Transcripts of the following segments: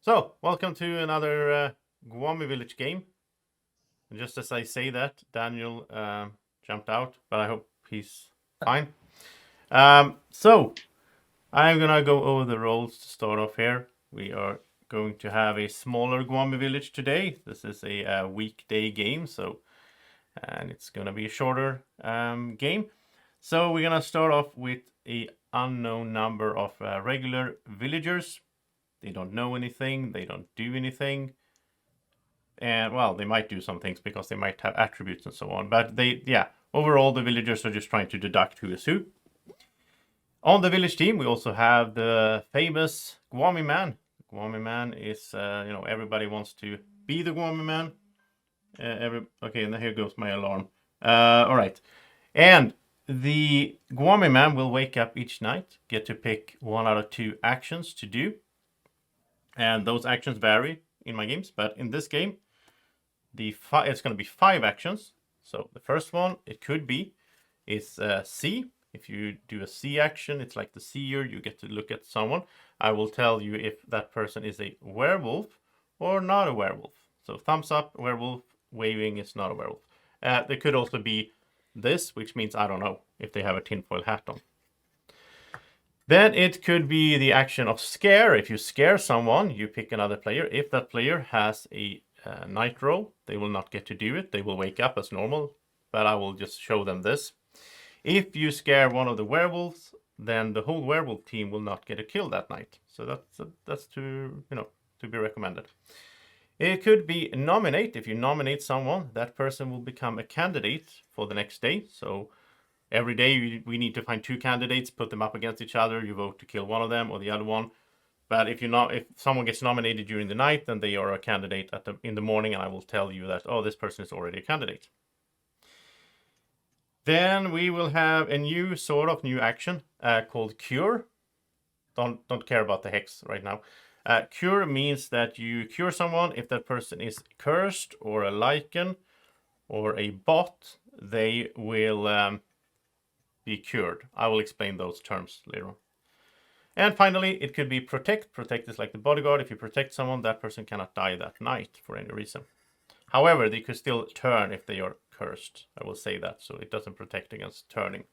So, welcome to another Guami Village game. And just as I say that, Daniel jumped out, but I hope he's fine. So, I'm gonna go over the roles to start off here. We are going to have a smaller Guami Village today. This is a weekday game, and it's gonna be a shorter game. So we're gonna start off with a unknown number of regular villagers. They don't know anything. They don't do anything. And well, they might do some things because they might have attributes and so on. But overall, the villagers are just trying to deduct who is who. On the village team, we also have the famous Guami Man. Guami Man is, everybody wants to be the Guami Man. Okay, and here goes my alarm. All right. And the Guami Man will wake up each night, get to pick 1 out of 2 actions to do. And those actions vary in my games, but in this game, it's going to be 5 actions. So the first one, it could be, is see. If you do a see action, it's like the seer. You get to look at someone. I will tell you if that person is a werewolf or not a werewolf. So thumbs up, werewolf, waving is not a werewolf. There could also be this, which means I don't know if they have a tinfoil hat on. Then it could be the action of scare. If you scare someone, you pick another player. If that player has a night roll, they will not get to do it. They will wake up as normal, but I will just show them this. If you scare one of the werewolves, then the whole werewolf team will not get a kill that night. So that's to be recommended. It could be nominate. If you nominate someone, that person will become a candidate for the next day. So every day we need to find 2 candidates, put them up against each other. You vote to kill one of them or the other one. But if someone gets nominated during the night, then they are a candidate in the morning, and I will tell you that, oh, this person is already a candidate. Then we will have a new action called Cure. Don't care about the hex right now. Cure means that you cure someone. If that person is cursed or a lichen or a bot, they will be cured. I will explain those terms later on. And finally, it could be protect. Protect is like the bodyguard. If you protect someone, that person cannot die that night for any reason. However, they could still turn if they are cursed. I will say that, so it doesn't protect against turning.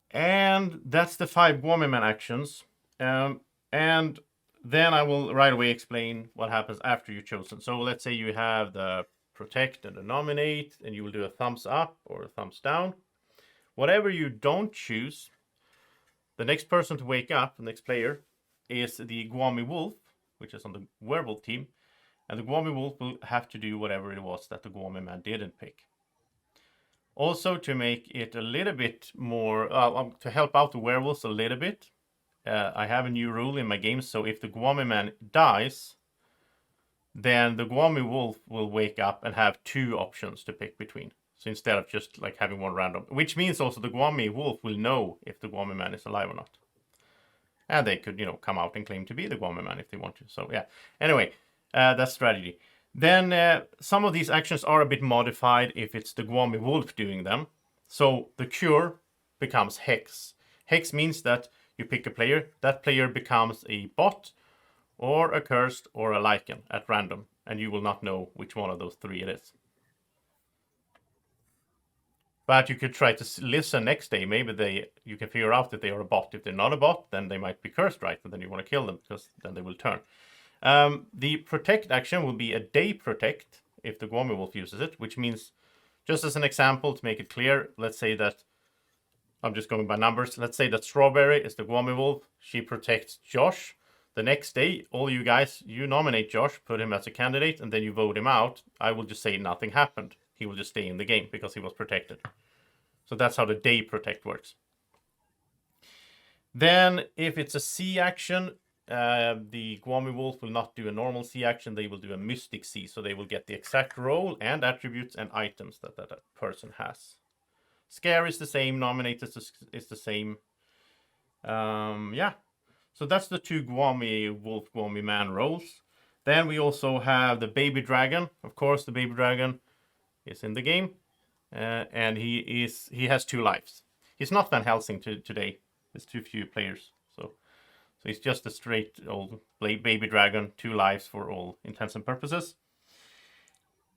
And that's the 5 Guami Man actions. And then I will right away explain what happens after you've chosen. So let's say you have the protect and the nominate, and you will do a thumbs up or a thumbs down. Whatever you don't choose, the next person to wake up, the next player, is the Guami Wolf, which is on the werewolf team. And the Guami Wolf will have to do whatever it was that the Guami Man didn't pick. Also, to make it a little bit more, to help out the werewolves a little bit, I have a new rule in my game. So if the Guami Man dies, then the Guami Wolf will wake up and have 2 options to pick between. So instead of just like having one random, which means also the Guami Wolf will know if the Guami Man is alive or not. And they could, come out and claim to be the Guami Man if they want to. So yeah, anyway, that's strategy. Then some of these actions are a bit modified if it's the Guami Wolf doing them. So the cure becomes hex. Hex means that you pick a player, that player becomes a bot or a cursed or a lichen at random, and you will not know which one of those 3 it is. But you could try to listen next day. Maybe you can figure out that they are a bot. If they're not a bot, then they might be cursed, right? And then you want to kill them because then they will turn. The protect action will be a day protect if the Guami Wolf uses it, which means, just as an example to make it clear, let's say that, I'm just going by numbers, let's say that Strawberry is the Guami Wolf, she protects Josh. The next day, all you guys, you nominate Josh, put him as a candidate, and then you vote him out. I will just say nothing happened. He will just stay in the game because he was protected. So that's how the day protect works. Then if it's a C action, the Guami Wolf will not do a normal C action. They will do a mystic C. So they will get the exact role and attributes and items that person has. Scare is the same. Nominate is the same. So that's the 2 Guami Wolf, Guami Man roles. Then we also have the baby dragon. Of course, the baby dragon is in the game, and he has 2 lives. He's not Van Helsing today. There's too few players, so So he's just a straight old baby dragon, 2 lives for all intents and purposes.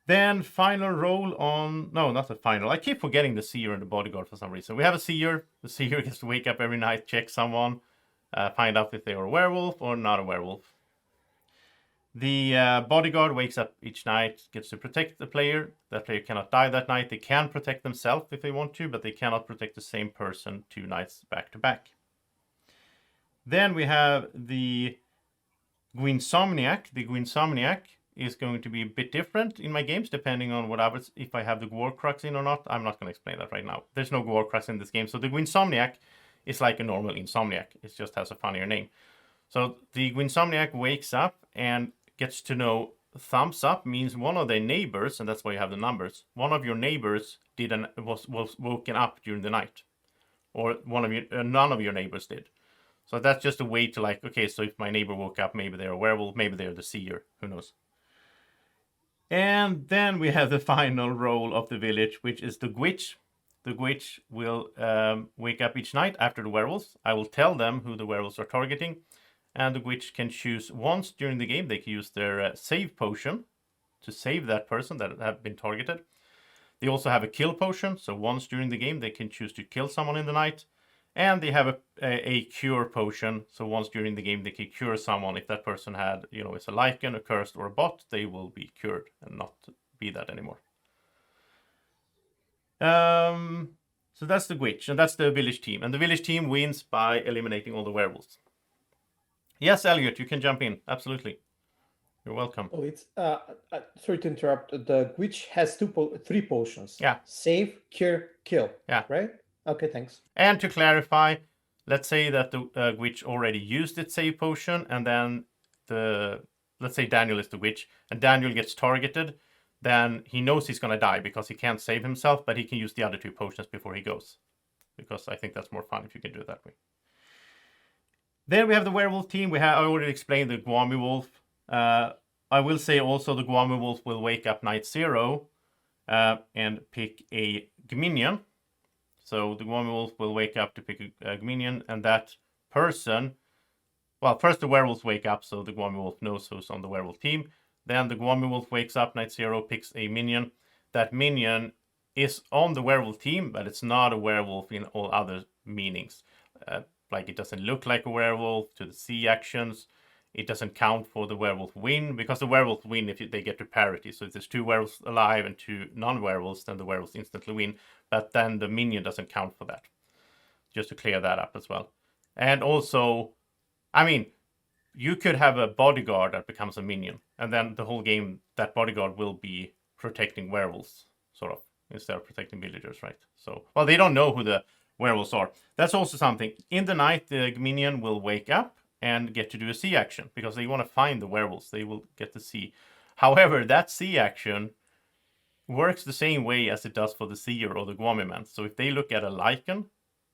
Then final roll on... No, not the final. I keep forgetting the seer and the bodyguard for some reason. We have a seer. The seer gets to wake up every night, check someone, find out if they are a werewolf or not a werewolf. The bodyguard wakes up each night, gets to protect the player. That player cannot die that night. They can protect themselves if they want to, but they cannot protect the same person 2 nights back to back. Then we have the Gwinsomniac. The Gwinsomniac is going to be a bit different in my games, depending on if I have the Warcrux in or not. I'm not going to explain that right now. There's no Warcrux in this game. So the Gwinsomniac is like a normal Insomniac. It just has a funnier name. So the Gwinsomniac wakes up and gets to know thumbs up means one of their neighbors, and that's why you have the numbers. One of your neighbors was woken up during the night, or none of your neighbors did. So that's just a way to okay, so if my neighbor woke up, maybe they're a werewolf, maybe they're the seer, who knows. And then we have the final role of the village, which is the Gwitch. The Gwitch will wake up each night after the werewolves. I will tell them who the werewolves are targeting. And the Gwitch can choose once during the game. They can use their save potion to save that person that have been targeted. They also have a kill potion. So once during the game, they can choose to kill someone in the night. And they have a cure potion. So once during the game, they can cure someone. If that person had, is a lichen, a cursed, or a bot, they will be cured and not be that anymore. So that's the Gwitch, and that's the village team. And the village team wins by eliminating all the werewolves. Yes, Elliot, you can jump in. Absolutely. You're welcome. Oh, it's sorry to interrupt. The Gwitch has 3 potions. Yeah. Save, cure, kill. Yeah. Right? Okay, thanks. And to clarify, let's say that the Gwitch already used its save potion, and then let's say Daniel is the Gwitch, and Daniel gets targeted, then he knows he's going to die because he can't save himself, but he can use the other 2 potions before he goes. Because I think that's more fun if you can do it that way. Then we have the werewolf team. I already explained the Gwami wolf. I will say also the Gwami wolf will wake up night 0 and pick a Gminion. So the Gwami wolf will wake up to pick a Gminion, and that person... Well, first the werewolves wake up, so the Gwami wolf knows who's on the werewolf team. Then the Gwami wolf wakes up night 0, picks a minion. That minion is on the werewolf team, but it's not a werewolf in all other meanings. Like it doesn't look like a werewolf to the C actions. It doesn't count for the werewolf win, because the werewolf win if they get to parity. So if there's 2 werewolves alive and 2 non-werewolves, then the werewolves instantly win. But then the minion doesn't count for that. Just to clear that up as well. And also, you could have a bodyguard that becomes a minion. And then the whole game, that bodyguard will be protecting werewolves, sort of, instead of protecting villagers, right? So, well, they don't know who the werewolves are. That's also something. In the night, the Gminion will wake up and get to do a C action because they want to find the werewolves. They will get to see. However, that C action works the same way as it does for the seer or the Gwami man. So if they look at a lichen,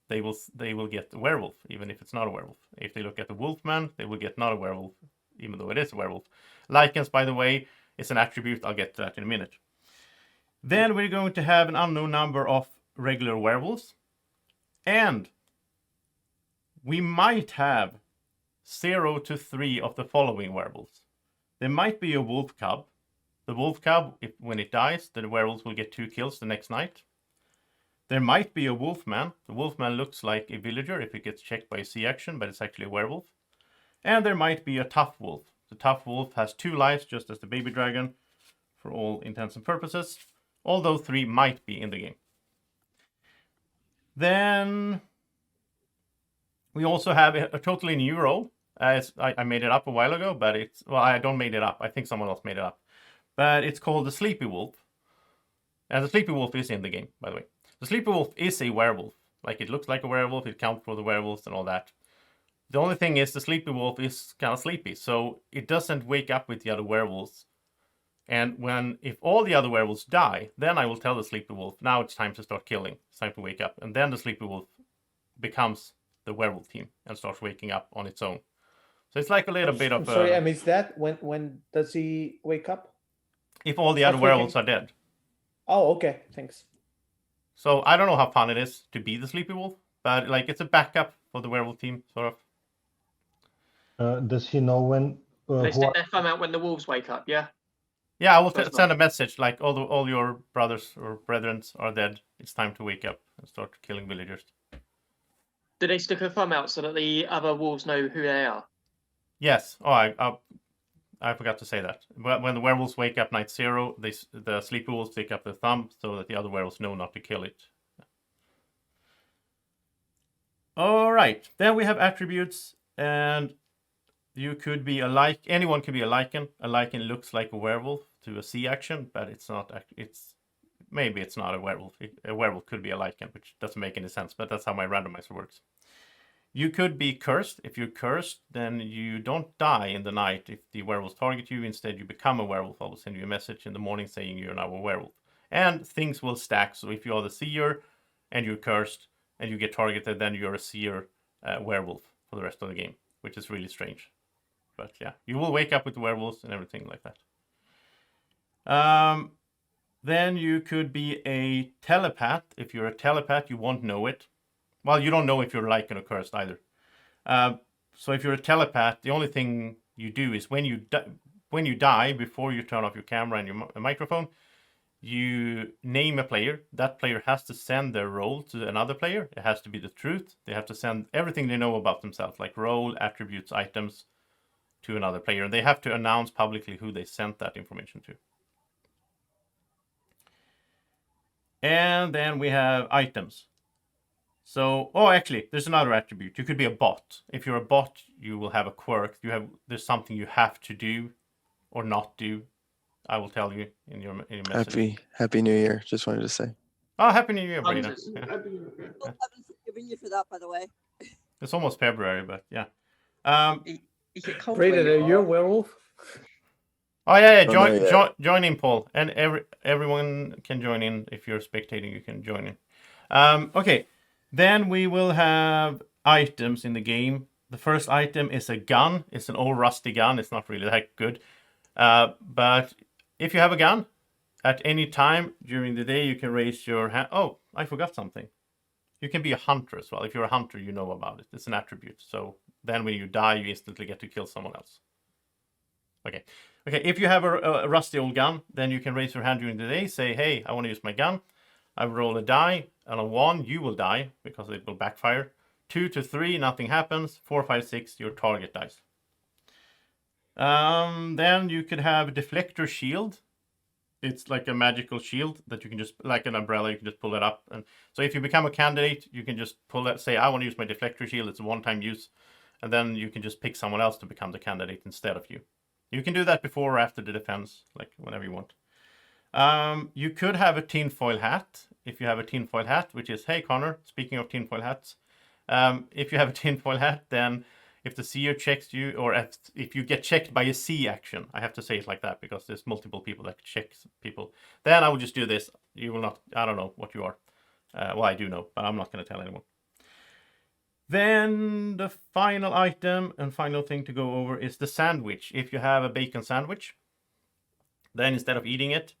they will get the werewolf, even if it's not a werewolf. If they look at the wolfman, they will get not a werewolf, even though it is a werewolf. Lichens, by the way, is an attribute. I'll get to that in a minute. Then we're going to have an unknown number of regular werewolves. And we might have 0 to 3 of the following werewolves. There might be a wolf cub. The wolf cub, when it dies, the werewolves will get 2 kills the next night. There might be a wolfman. The wolfman looks like a villager if it gets checked by a C action, but it's actually a werewolf. And there might be a tough wolf. The tough wolf has 2 lives, just as the baby dragon, for all intents and purposes. Although 3 might be in the game. Then we also have a totally new role. I made it up a while ago, but I don't made it up. I think someone else made it up. But it's called the Sleepy Wolf. And the Sleepy Wolf is in the game, by the way. The Sleepy Wolf is a werewolf. Like, it looks like a werewolf, it counts for the werewolves and all that. The only thing is the Sleepy Wolf is kind of sleepy, so it doesn't wake up with the other werewolves. And if all the other werewolves die, then I will tell the Sleepy Wolf, now it's time to start killing. It's time to wake up. And then the Sleepy Wolf becomes the werewolf team and starts waking up on its own. So it's like a little bit of... Sorry, I missed that. When does he wake up? If all the other werewolves are dead. Oh, okay. Thanks. So I don't know how fun it is to be the Sleepy Wolf, but like it's a backup for the werewolf team, sort of. Does he know when? They Who stick their thumb out when the wolves wake up. Yeah. Yeah, I will That's send a message like all your brothers or brethren are dead. It's time to wake up and start killing villagers. Do they stick a thumb out so that the other wolves know who they are? Yes. Oh, I forgot to say that. When the werewolves wake up night 0, the sleepy wolves stick up their thumb so that the other werewolves know not to kill it. All right. Then we have attributes, and you could be anyone can be a lichen. A lichen looks like a werewolf to a C action, but it's not. Maybe it's not a werewolf. A werewolf could be a lichen, which doesn't make any sense. But that's how my randomizer works. You could be cursed. If you're cursed, then you don't die in the night if the werewolves target you. Instead, you become a werewolf. I will send you a message in the morning saying you're now a werewolf. And things will stack. So if you are the seer and you're cursed and you get targeted, then you're a seer werewolf for the rest of the game, which is really strange. But yeah, you will wake up with the werewolves and everything like that. Then you could be a telepath. If you're a telepath, you won't know it. Well, you don't know if you're lichen or cursed either. So if you're a telepath, the only thing you do is when you die, before you turn off your camera and your microphone, you name a player. That player has to send their role to another player. It has to be the truth. They have to send everything they know about themselves, like role, attributes, items, to another player. And they have to announce publicly who they sent that information to. And then we have items. So, actually, there's another attribute. You could be a bot. If you're a bot, you will have a quirk. There's something you have to do or not do. I will tell you in your message. Happy New Year. Just wanted to say. Oh, Happy New Year, Breda. Hunters. Yeah. I haven't forgiven you for that, by the way. It's almost February, but yeah. Brayden, are you a werewolf? Oh yeah, Oh, no, join in, Paul, and everyone can join in. If you're spectating, you can join in. Okay, then we will have items in the game. The first item is a gun. It's an old rusty gun. It's not really that good, but if you have a gun, at any time during the day, you can raise your hand. Oh, I forgot something. You can be a hunter as well. If you're a hunter, you know about it. It's an attribute. So then when you die, you instantly get to kill someone else. Okay. If you have a rusty old gun, then you can raise your hand during the day. Say, hey, I want to use my gun. I roll a die. And on 1, you will die because it will backfire. 2 to 3, nothing happens. 4, 5, 6, your target dies. Then you could have a deflector shield. It's like a magical shield that you can just, like an umbrella, you can just pull it up. And so if you become a candidate, you can just pull it, say, I want to use my deflector shield. It's a one-time use. And then you can just pick someone else to become the candidate instead of you. You can do that before or after the defense, like whenever you want. You could have a tinfoil hat. If you have a tinfoil hat, which is, hey, Connor, speaking of tinfoil hats, if you have a tinfoil hat, then if the seer checks you, or if you get checked by a C action, I have to say it like that because there's multiple people that check people, then I will just do this. You will not, I don't know what you are. Well, I do know, but I'm not going to tell anyone. Then the final item and final thing to go over is the sandwich. If you have a bacon sandwich, then instead of eating it,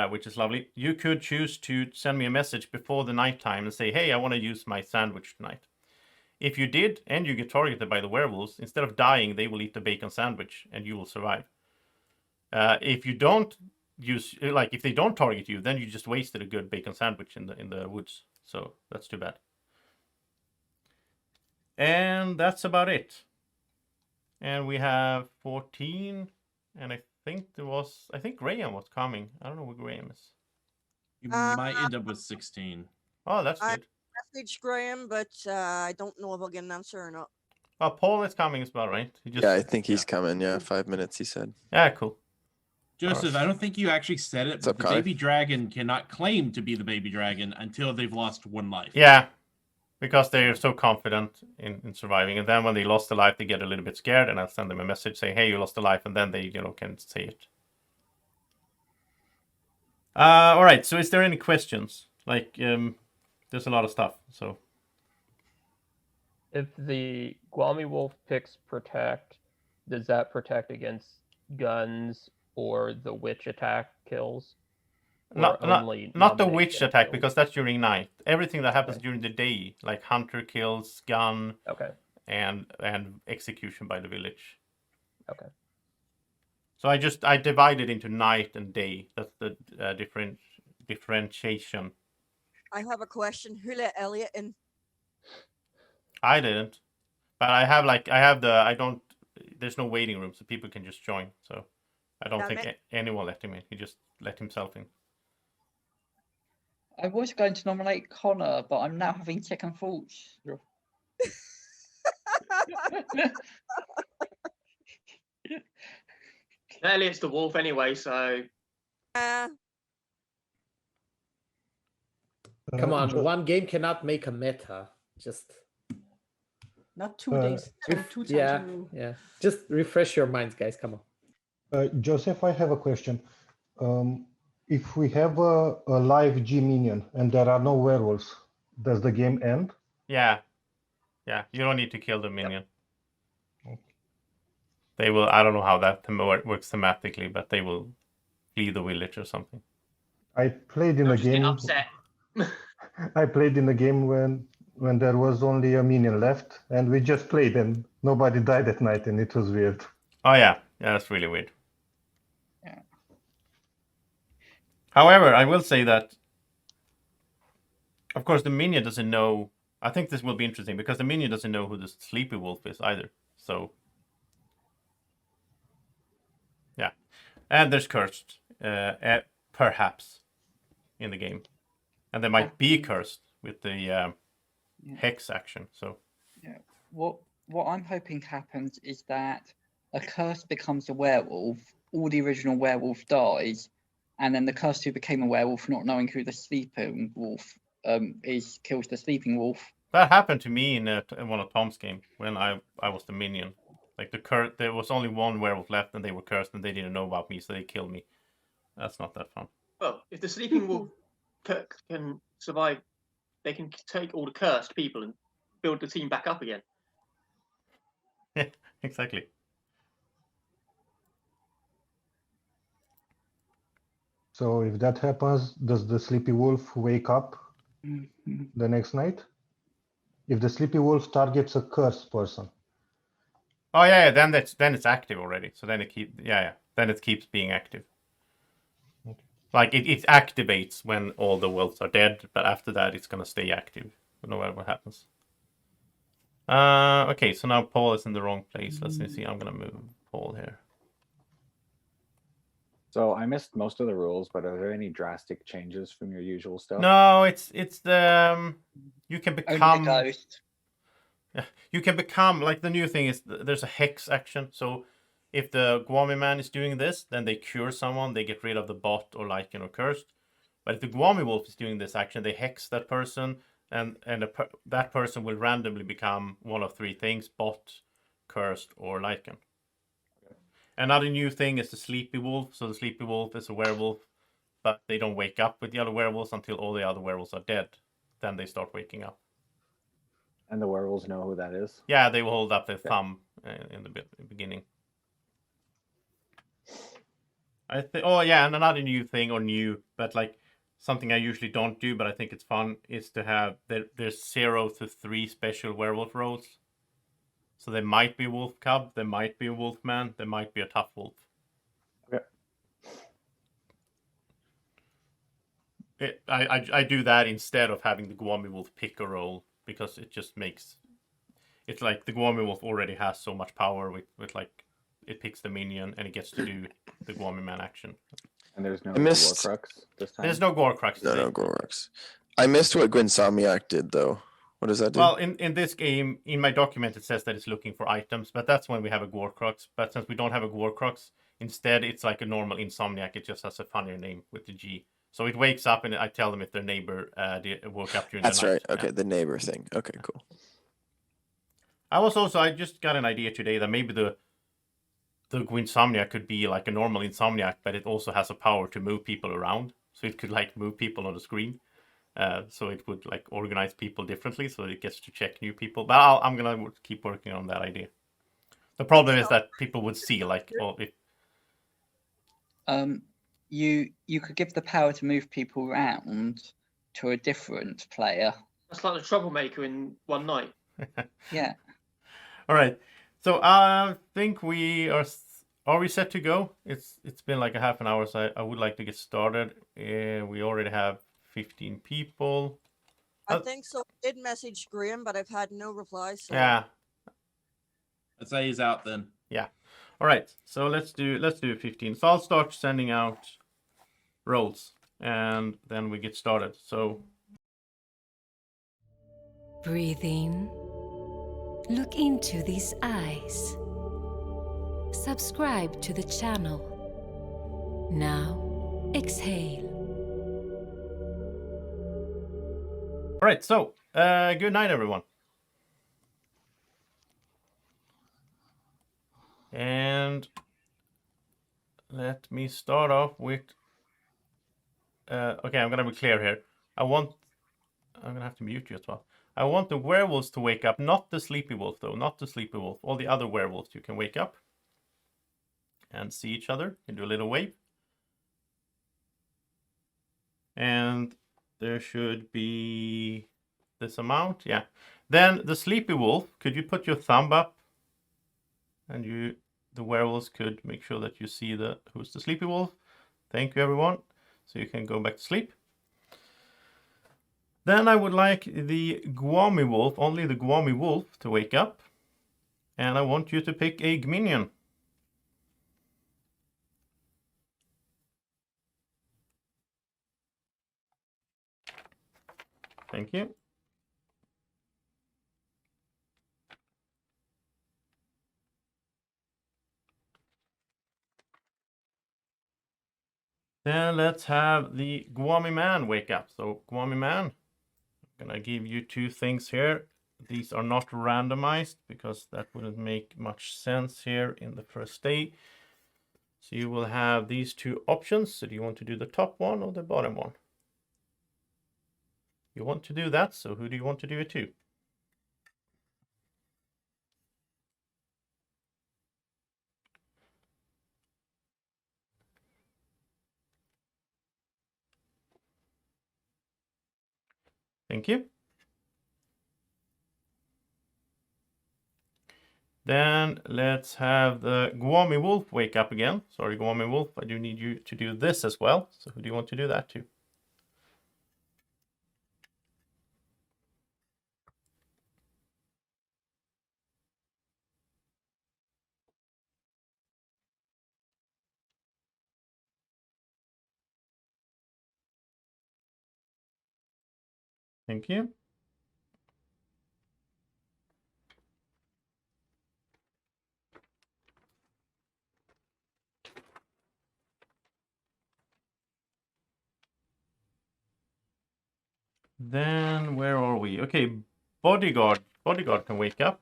which is lovely, you could choose to send me a message before the nighttime and say, hey, I want to use my sandwich tonight. If you did, and you get targeted by the werewolves, instead of dying, they will eat the bacon sandwich, and you will survive. If you don't use, like, if they don't target you, then you just wasted a good bacon sandwich in the woods. So that's too bad. And that's about it. And we have 14, and I think Graham was coming. I don't know where Graham is. You might end up with 16. Oh, that's I- good. Message Graham, but I don't know if I'll get an answer or not. Well, Paul is coming as well, right? Yeah, I think he's coming. Yeah, 5 minutes, he said. Yeah, cool. Joseph, I don't think you actually said it, What's but up, the Connor? baby dragon cannot claim to be the baby dragon until they've lost 1 life. Yeah, because they're so confident in surviving. And then when they lost a life, they get a little bit scared, and I'll send them a message saying, hey, you lost a life, and then they, can say it. All right, so is there any questions? Like, there's a lot of stuff, so... If the Gwami Wolf picks protect, does that protect against guns or the witch attack kills? Or Not only the nomination witch attack, kills? because that's during night. Everything that happens Okay. during the day, like hunter kills, gun, Okay. and execution by the village. Okay. So I divided into night and day. That's the differentiation. I have a question. Who let Elliot in? I didn't, but there's no waiting room, so people can just join. So I don't Damn think anyone let him in. He just let himself in. I was going to nominate Connor, but I'm now having second thoughts. Elliot's the wolf anyway, so Come on, one game cannot make a meta. Just Not 2 days, two times yeah, in a row. yeah. Just refresh your minds, guys. Come on. Joseph, I have a question. If we have a live Gminion and there are no werewolves, does the game end? Yeah. You don't need to kill the minion. They will. I don't know how that works thematically, but they will flee the village or something. I played in they'll a just get game. upset. I played in a game when there was only a minion left, and we just played, and nobody died at night, and it was weird. Oh yeah, that's really weird. Yeah. However, I will say that, of course, the minion doesn't know. I think this will be interesting because the minion doesn't know who the sleepy wolf is either. So, yeah, and there's cursed, perhaps, in the game, and they might be cursed with the hex action. So, Yeah. What I'm hoping happens is that a curse becomes a werewolf, all the original werewolf dies, and then the cursed who became a werewolf, not knowing who the sleeping wolf kills the sleeping wolf. that happened to me in one of Tom's game when I was the minion. Like there was only one werewolf left, and they were cursed, and they didn't know about me, so they killed me. That's not that fun. Well, if the sleeping wolf can survive, they can take all the cursed people and build the team back up again. Yeah, exactly. So if that happens, does the sleepy wolf wake up the next night? If the sleepy wolf targets a cursed person. Oh yeah, then it's active already. So then then it keeps being active. Okay. Like it activates when all the wolves are dead, but after that it's gonna stay active no matter what happens. Okay, so now Paul is in the wrong place. Let's see. I'm gonna move Paul here. So I missed most of the rules, but are there any drastic changes from your usual stuff? No, it's the you can Only become the ghost. you can become like the new thing is there's a hex action. So if the Gwami man is doing this, then they cure someone, they get rid of the bot or lichen or cursed. But if the Gwami wolf is doing this action, they hex that person, and that person will randomly become one of three things: bot, cursed, or lichen. Another new thing is the sleepy wolf. So the sleepy wolf is a werewolf, but they don't wake up with the other werewolves until all the other werewolves are dead. Then they start waking up. And the werewolves know who that is? Yeah, they will hold up their thumb in the beginning. Oh yeah, and another new thing, but like something I usually don't do, but I think it's fun, is to have there's 0 to 3 special werewolf roles. So there might be a wolf cub, there might be a wolf man, there might be a tough wolf. Okay. I do that instead of having the Gwami wolf pick a role, because it just makes it's like the Gwami wolf already has so much power with like it picks the minion and it gets to do the Gwami man action. And there's no I missed- Warcrux this time? There's no Gorcrux. No, today. no, Gorux. I missed what Gwinsomniac did, though. What does that do? Well, in this game, in my document, it says that it's looking for items, but that's when we have a Gorcrux. But since we don't have a Gorcrux, instead it's like a normal Insomniac. It just has a funnier name with the G. So it wakes up and I tell them if their neighbor woke up during That's the night. right. Okay, Yeah. the neighbor thing. Okay, cool. I just got an idea today that maybe the Gwinsomniac could be like a normal Insomniac, but it also has a power to move people around. So it could like move people on the screen. So it would like organize people differently, so it gets to check new people. But I'm gonna keep working on that idea. The problem is that people would see like, oh, if You could give the power to move people around to a different player. That's like the troublemaker in One Night. Yeah. All right. So I think we are. Are we set to go? It's been like a half an hour, so I would like to get started. We already have 15 people. I think so. I did message Graham, but I've had no reply. So Yeah. I'd say he's out then. Yeah. All right. So let's do 15. So I'll start sending out rolls, and then we get started. So Breathe in. Look into these eyes. Subscribe to the channel. Now, exhale. all right. So good night, everyone. And let me start off with. Okay, I'm gonna be clear here. I'm gonna have to mute you as well. I want the werewolves to wake up, not the sleepy wolf though, not the sleepy wolf. All the other werewolves, you can wake up and see each other. You can do a little wave. And there should be this amount, yeah. Then the sleepy wolf, could you put your thumb up? And the werewolves could make sure that you see who's the sleepy wolf. Thank you, everyone. So you can go back to sleep. Then I would like the Gwami wolf, only the Gwami wolf, to wake up. And I want you to pick a Gminion. Thank you. Then let's have the Gwami man wake up. So Gwami man, I'm gonna give you two things here. These are not randomized because that wouldn't make much sense here in the first day. So you will have these two options. So do you want to do the top one or the bottom one? You want to do that, so who do you want to do it to? Thank you. Then let's have the Gwami wolf wake up again. Sorry, Gwami wolf, I do need you to do this as well. So who do you want to do that to? Thank you. Then where are we? Okay, bodyguard. Bodyguard can wake up.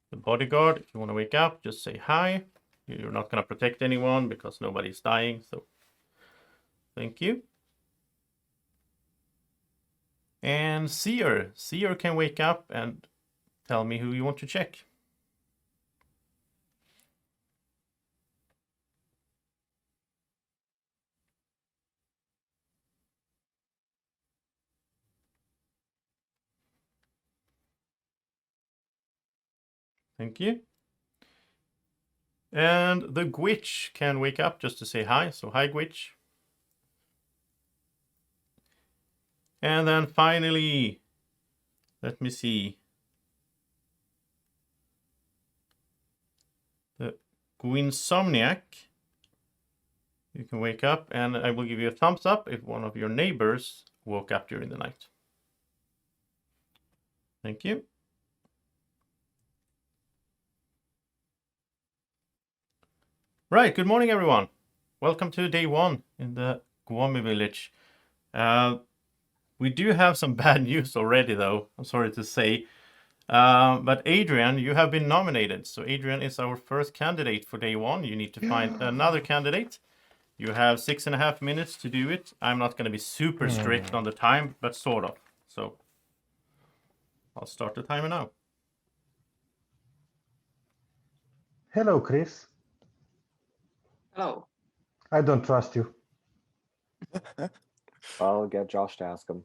The bodyguard, if you want to wake up, just say hi. You're not going to protect anyone because nobody's dying. So thank you. And seer. Seer can wake up and tell me who you want to check. Thank you. And the Gwitch can wake up just to say hi. So hi, Gwitch. And then finally, let me see. The Gwinsomniac. You can wake up, and I will give you a thumbs up if one of your neighbors woke up during the night. Thank you. Right, good morning, everyone. Welcome to day one in the Gwami village. We do have some bad news already, though, I'm sorry to say. But Adrian, you have been nominated. So Adrian is our first candidate for day one. You need to find another candidate. You have 6.5 minutes to do it. I'm not going to be super strict on the time, but sort of. So I'll start the timer now. Hello, Chris. Hello. I don't trust you. I'll get Josh to ask him.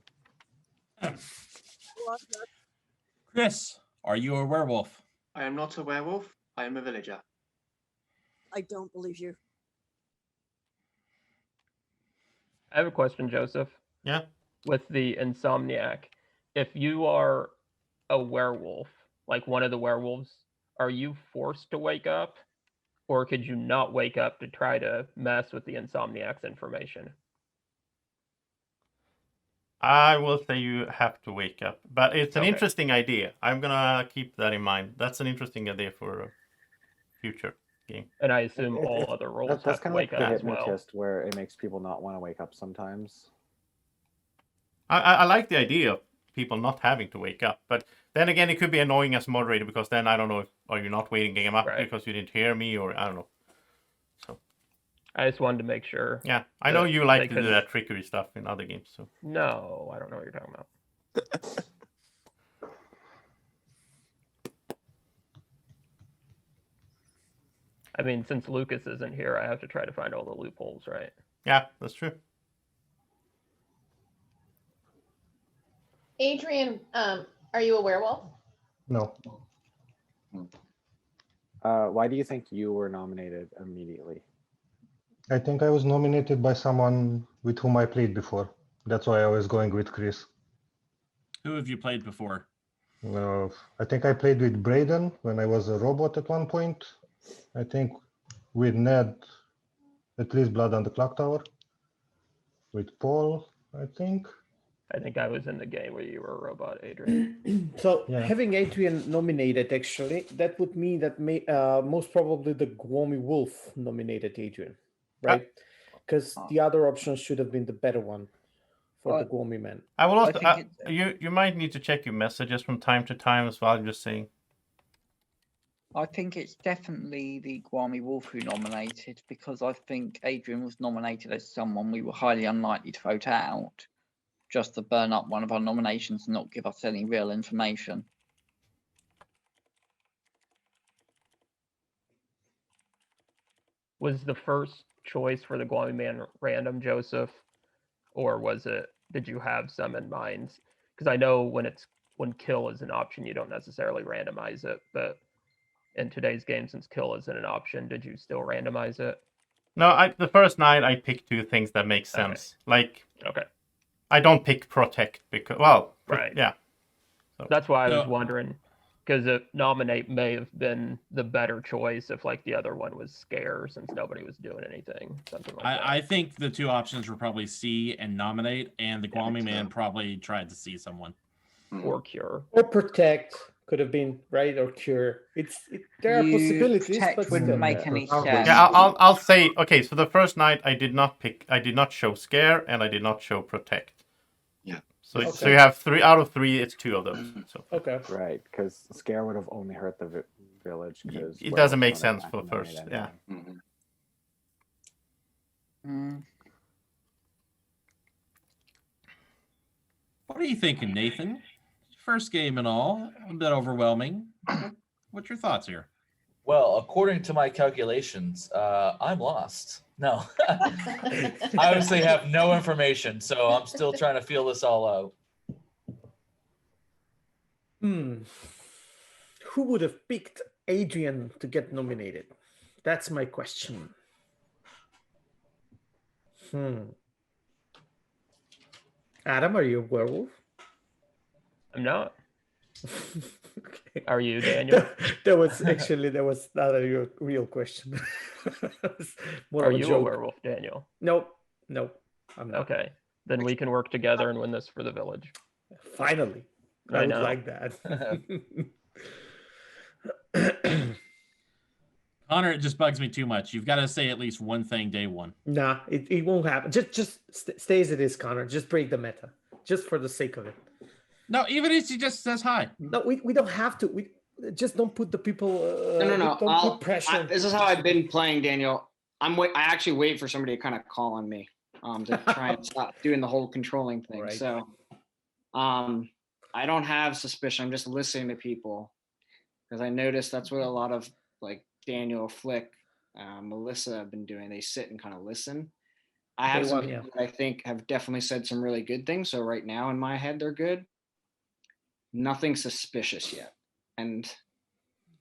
Chris, are you a werewolf? I am not a werewolf. I am a villager. I don't believe you. I have a question, Joseph. Yeah. With the insomniac, if you are a werewolf, like one of the werewolves, are you forced to wake up? Or could you not wake up to try to mess with the insomniac's information? I will say you have to wake up, but it's an Okay. interesting idea. I'm gonna keep that in mind. That's an interesting idea for a future game. And I assume all other roles That's have to kind of like wake the up as well. hypnotist, where it makes people not want to wake up sometimes. I like the idea of people not having to wake up, but then again, it could be annoying as moderator because then I don't know if are you not waking them up Right. because you didn't hear me or I don't know. So I just wanted to make sure. yeah, I know you like they to do couldn't- that trickery stuff in other games. So No, I don't know what you're talking about. I mean, since Lucas isn't here, I have to try to find all the loopholes, right? yeah, that's true. Adrian, are you a werewolf? No. Why do you think you were nominated immediately? I think I was nominated by someone with whom I played before. That's why I was going with Chris. Who have you played before? I think I played with Braden when I was a robot at one point. I think with Ned, at least Blood on the Clock Tower. With Paul, I think. I think I was in the game where you were a robot, Adrian. So Yeah. having Adrian nominated, actually, that would mean that most probably the Guomi Wolf nominated Adrian, right? Because the other option should have been the better one for the Guomi man. I will also. I think you might need to check your messages from time to time as well. I'm just saying. I think it's definitely the Guami Wolf who nominated, because I think Adrian was nominated as someone we were highly unlikely to vote out, just to burn up one of our nominations and not give us any real information. Was the first choice for the Guami man random, Joseph? Or did you have some in mind? Because I know when kill is an option, you don't necessarily randomize it, but in today's game, since kill isn't an option, did you still randomize it? No, the first night I picked two things that make sense. Like, okay, I don't pick protect because, right, yeah. So, that's why I was wondering, because nominate may have been the better choice if like the other one was scare, since nobody was doing anything, something like that. I think the two options were probably see and nominate, and the Guami man probably tried to see someone. Or cure. Or protect could have been, right? Or cure. There are possibilities, Protect but wouldn't still, make yeah. any Okay. sense. Yeah, I'll say okay. So the first night I did not show scare and I did not show protect. Yeah. So Okay. so you have 3 out of 3. It's 2 of those. So Okay. Right, because scare would have only hurt the village. it doesn't make sense for the first. Yeah. What are you thinking, Nathan? First game and all, a bit overwhelming. What's your thoughts here? Well, according to my calculations, I'm lost. No, I obviously have no information, so I'm still trying to feel this all out. Who would have picked Adrian to get nominated? That's my question. Adam, are you a werewolf? I'm not. Okay. Are you, Daniel? That was not a real question. More Are of a you a joke. werewolf, Daniel? Nope, I'm not. Okay, then we can work together and win this for the village. Finally, I would know. like that. Connor, it just bugs me too much. You've got to say at least one thing day one. Nah, it won't happen. Just stay as it is, Connor. Just break the meta, just for the sake of it. No, even if he just says hi. No, we don't have to. We just don't put the people. No. Don't put pressure. This is how I've been playing, Daniel. I actually wait for somebody to kind of call on me, to try and stop doing the whole controlling thing. Right. So, I don't have suspicion. I'm just listening to people because I noticed that's what a lot of like Daniel, Flick, Melissa have been doing. They sit and kind of listen. I have some people that I think have definitely said some really good things. So right now in my head, they're good. Nothing suspicious yet. And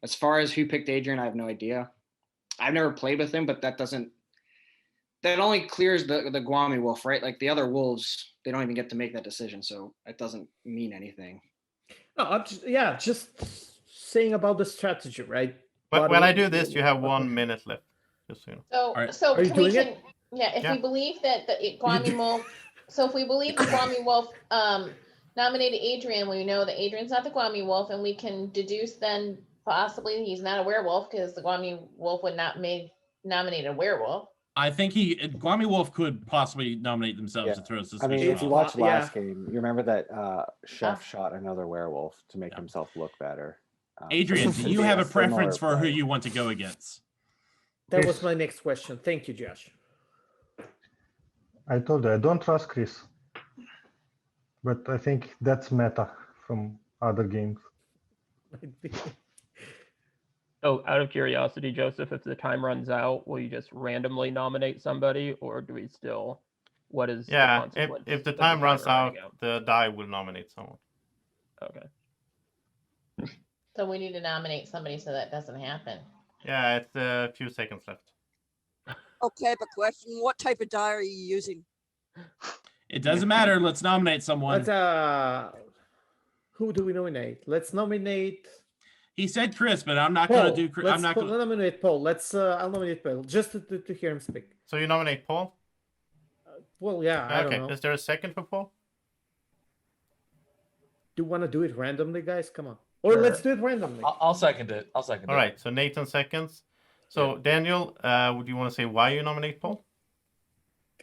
As far as who picked Adrian, I have no idea. I've never played with him, but that only clears the Guami wolf, right? Like the other wolves, they don't even get to make that decision, so it doesn't mean anything. No, just saying about the strategy, right? But when I do this, you have 1 minute left. Just so you know. So Are you doing it? Yeah, if Yeah. we believe that the Guami wolf, so if we believe the Guami wolf nominated Adrian, we know that Adrian's not the Guami wolf, and we can deduce then possibly he's not a werewolf because the Guami wolf would not nominate a werewolf. I think Guami Wolf could possibly nominate themselves to throw I suspicion mean, if you off. watched last game, you remember that Chef shot another werewolf to make himself look better. Adrian, do you have a preference for who you want to go against? That was my next question. Thank you, Josh. I told you I don't trust Chris, but I think that's meta from other games. Oh, out of curiosity, Joseph, if the time runs out, will you just randomly nominate somebody, or do we still? What is the consequence? If the of time runs running out, the die will nominate someone. Okay. So we need to nominate somebody so that doesn't happen. Yeah, it's a few seconds left. Okay, but question, what type of die are you using? It doesn't matter. Let's nominate someone. Who do we nominate? Let's nominate. He said Chris, but I'm not Paul. going to do. I'm not going to nominate Paul. I'll nominate Paul just to hear him speak. So you nominate Paul? Well, yeah, I don't know. Is there a second for Paul? Do you want to do it randomly, guys? Come on. Or let's do it randomly. I'll second it. All right, so Nathan seconds. So Daniel, would you want to say why you nominate Paul?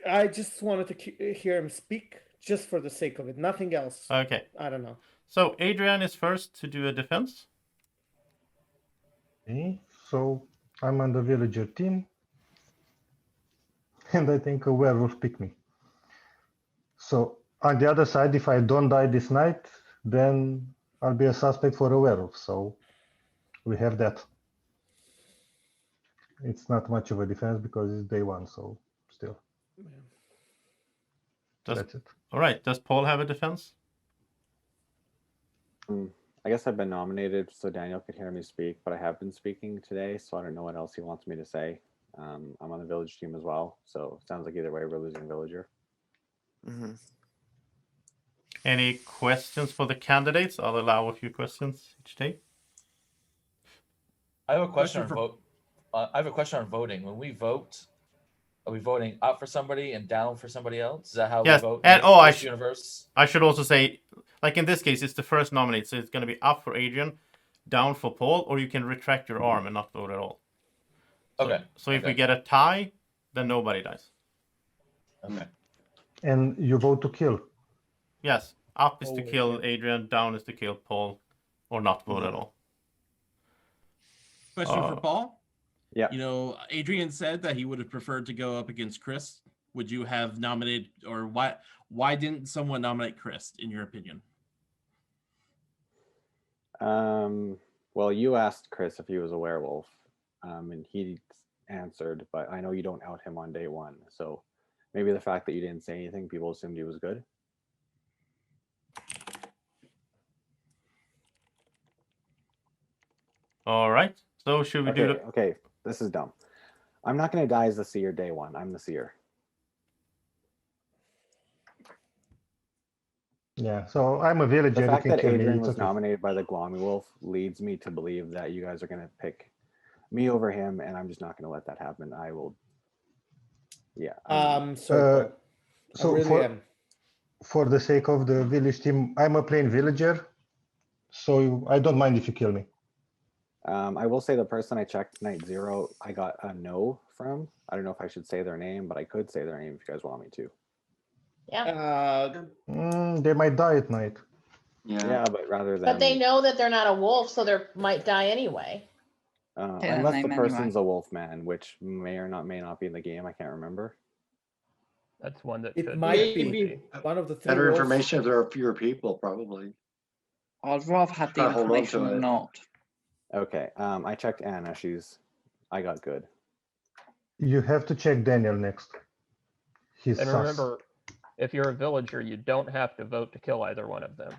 I just wanted to hear him speak just for the sake of it. Nothing else. Okay. I don't know. So Adrian is first to do a defense. Okay, so I'm on the villager team. And I think a werewolf picked me. So on the other side, if I don't die this night, then I'll be a suspect for a werewolf. So we have that. It's not much of a defense because it's day one, so still. That's it. All right. Does Paul have a defense? I guess I've been nominated so Daniel could hear me speak, but I have been speaking today, so I don't know what else he wants me to say. I'm on the village team as well, so it sounds like either way we're losing villager. Any questions for the candidates? I'll allow a few questions each day. I have a question on vote. I have a question on voting. When we vote, are we voting up for somebody and down for somebody else? Is that how we vote? And universe? I should also say, like in this case, it's the first nominate, so it's going to be up for Adrian, down for Paul, or you can retract your arm and not vote at all. So if we get a tie, then nobody dies. Okay. And you vote to kill. Yes, up is to kill Adrian, down is to kill Paul, or not vote at all. Question for Paul. Yeah. You know, Adrian said that he would have preferred to go up against Chris. Would you have nominated, or why didn't someone nominate Chris, in your opinion? Well, you asked Chris if he was a werewolf, and he answered, but I know you don't out him on day one. So maybe the fact that you didn't say anything, people assumed he was good. All right. So should we do the... Okay, this is dumb. I'm not going to die as the seer day one. I'm the seer. Yeah, so I'm a villager. The fact you can that kill me, Adrian it's was okay. nominated by the Guami Wolf leads me to believe that you guys are going to pick me over him, and I'm just not going to let that happen. I will. Yeah. So for the sake of the village team, I'm a plain villager, so I don't mind if you kill me. I will say the person I checked night 0, I got a no from. I don't know if I should say their name, but I could say their name if you guys want me to. Yeah. They might die at night. Yeah, but rather than. But they know that they're not a wolf, so they might die anyway. Unless the person's a wolf man, which may not be in the game. I can't remember. That's one that it might be one of the three. Better information if there are fewer people, probably. I'd rather have the information than not. Okay. I checked Anna. I got good. You have to check Daniel next. He's and sus. remember, if you're a villager, you don't have to vote to kill either one of them.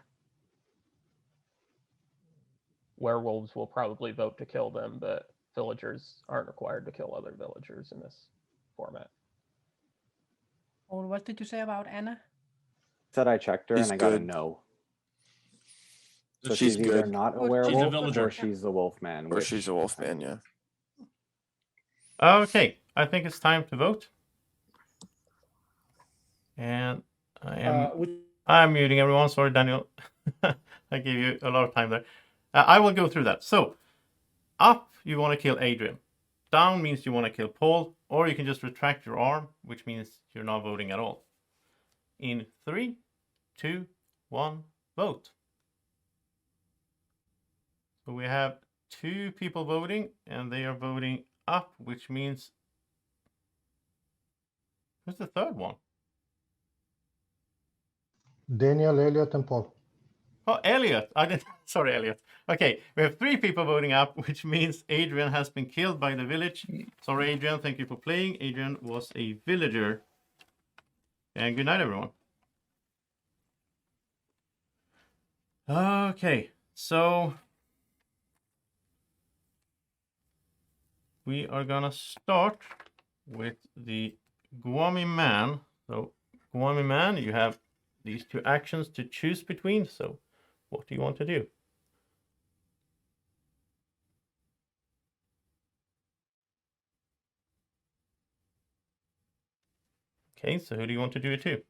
werewolves will probably vote to kill them, but villagers aren't required to kill other villagers in this format. Or what did you say about Anna? Said I checked her She's and I got a good. no. So So she's she's either good. not a Good. werewolf villager. or she's the wolf man. Or she's a wolf man, yeah. Okay, I think it's time to vote. And I'm muting everyone. Sorry, Daniel. I gave you a lot of time there. I will go through that. So, up, you want to kill Adrian. Down means you want to kill Paul, or you can just retract your arm, which means you're not voting at all. In 3, 2, 1, vote. So we have 2 people voting, and they are voting up, which means... Who's the third one? Daniel, Elliot, and Paul. Oh, Elliot. I didn't. Sorry, Elliot. Okay, we have 3 people voting up, which means Adrian has been killed by the village. Sorry, Adrian. Thank you for playing. Adrian was a villager. And good night, everyone. Okay, so we are gonna start with the Gwami man. So, Gwami man, you have these 2 actions to choose between. So, what do you want to do? Okay, so who do you want to do it to?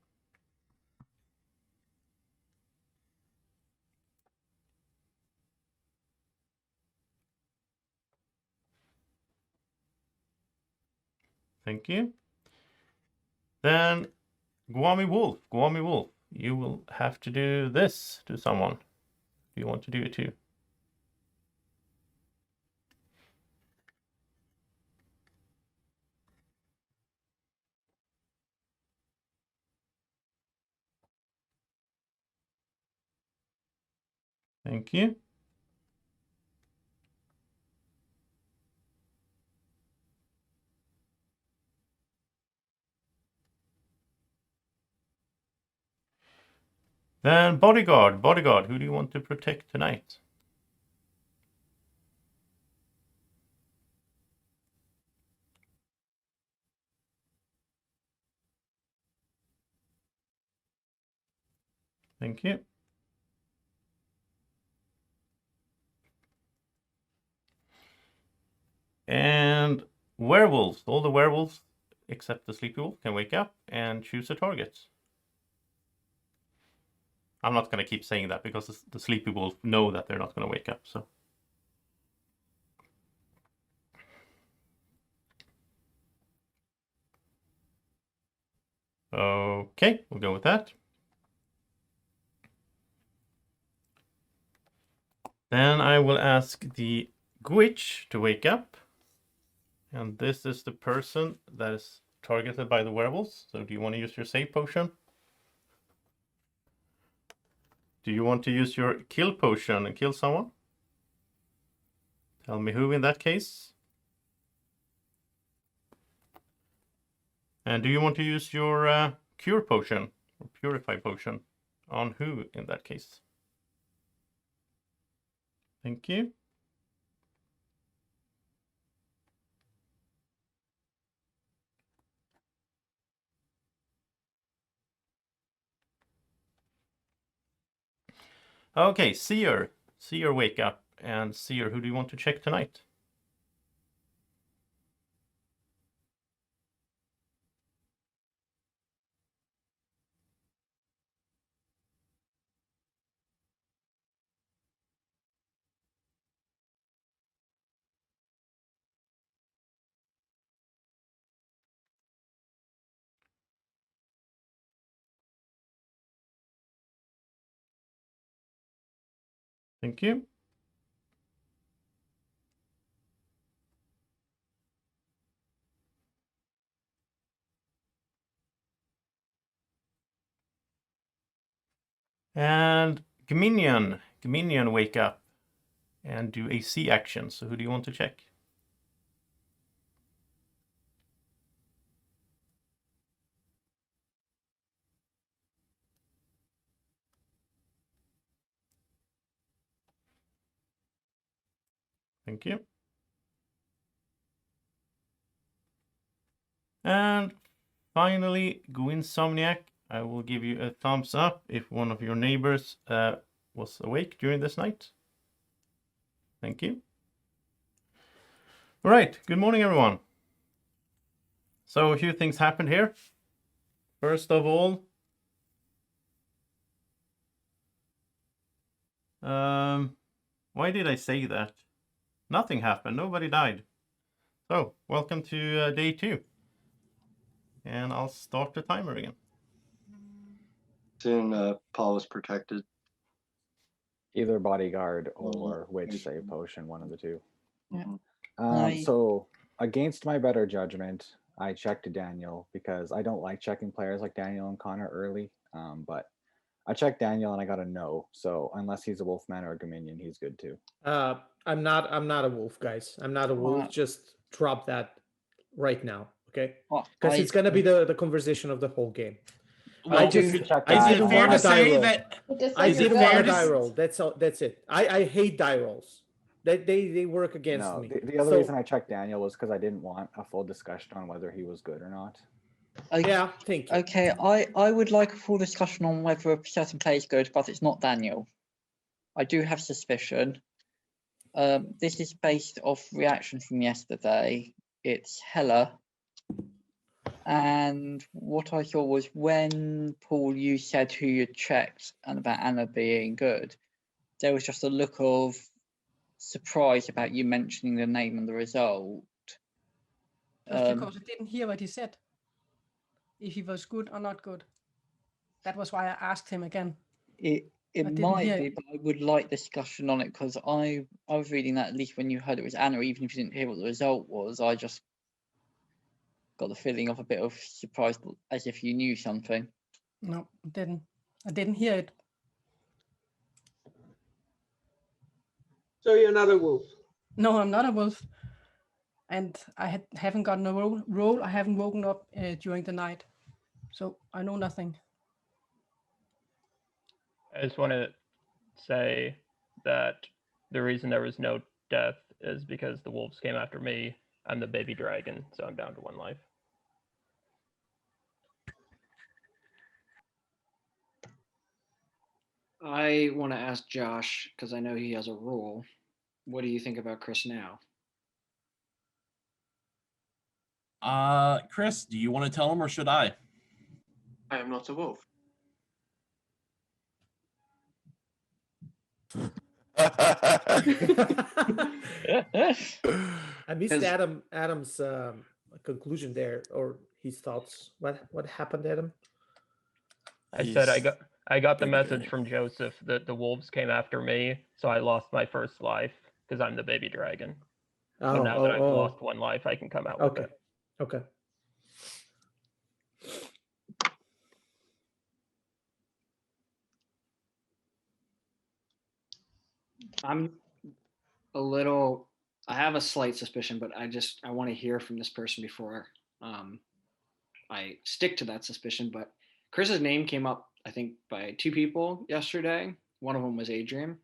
Thank you. Then Gwami Wolf, you will have to do this to someone. Do you want to do it too? Thank you. Then bodyguard, who do you want to protect tonight? Thank you. And werewolves, all the werewolves except the sleepy wolf can wake up and choose a target. I'm not going to keep saying that because the sleepy wolf know that they're not going to wake up. So. Okay, we'll go with that. Then I will ask the Gwitch to wake up. And this is the person that is targeted by the werewolves. So do you want to use your save potion? Do you want to use your kill potion and kill someone? Tell me who in that case. And do you want to use your cure potion or purify potion on who in that case? Thank you. Okay, Seer. Seer, wake up. And Seer, who do you want to check tonight? Thank you. And Gminion. Gminion, wake up and do a C action. So who do you want to check? Thank you. And finally, Gwinsomniac, I will give you a thumbs up if one of your neighbors was awake during this night. Thank you. All right, good morning, everyone. So a few things happened here. First of all, why did I say that? Nothing happened. Nobody died. So welcome to day 2. And I'll start the timer again. Soon Paul was protected. Either bodyguard or witch save potion, one of the two. Yeah. So against my better judgment, I checked Daniel because I don't like checking players like Daniel and Connor early. But I checked Daniel and I got a no. So unless he's a Wolfman or a Gminion, he's good too. I'm not a wolf, guys. I'm not a wolf. Just drop that right now, okay? Because it's gonna be the conversation of the whole game. Well, I didn't want a die roll. I didn't want a die roll. That's all. That's it. I hate die rolls. They work against No, me. the other reason I checked Daniel was because I didn't want a full discussion on whether he was good or not. Yeah, thank you. Okay, I would like a full discussion on whether a certain player is good, but it's not Daniel. I do have suspicion. This is based off reaction from yesterday. It's Hella. And what I saw was when, Paul, you said who you checked and about Anna being good, there was just a look of surprise about you mentioning the name and the result. Just because I didn't hear what he said. If he was good or not good. That was why I asked him again. It might be, but I would like discussion on it because I was reading that at least when you heard it was Anna, even if you didn't hear what the result was, I just got the feeling of a bit of surprise, as if you knew something. No, I didn't. I didn't hear it. So you're not a wolf? No, I'm not a wolf. And I haven't gotten a roll. I haven't woken up during the night. So I know nothing. I just want to say that the reason there was no death is because the wolves came after me. I'm the baby dragon, so I'm down to 1 life. I want to ask Josh, because I know he has a rule. What do you think about Chris now? Chris, do you want to tell him or should I? I am not a wolf. I missed Adam's conclusion there, or his thoughts. What happened, Adam? I said I got the message from Joseph that the wolves came after me, so I lost my first life because I'm the baby dragon. So now that I've lost 1 life, I can come out with it. Okay. I'm a little, I have a slight suspicion, but I want to hear from this person before I stick to that suspicion. But Chris's name came up, I think, by 2 people yesterday. One of them was Adrian,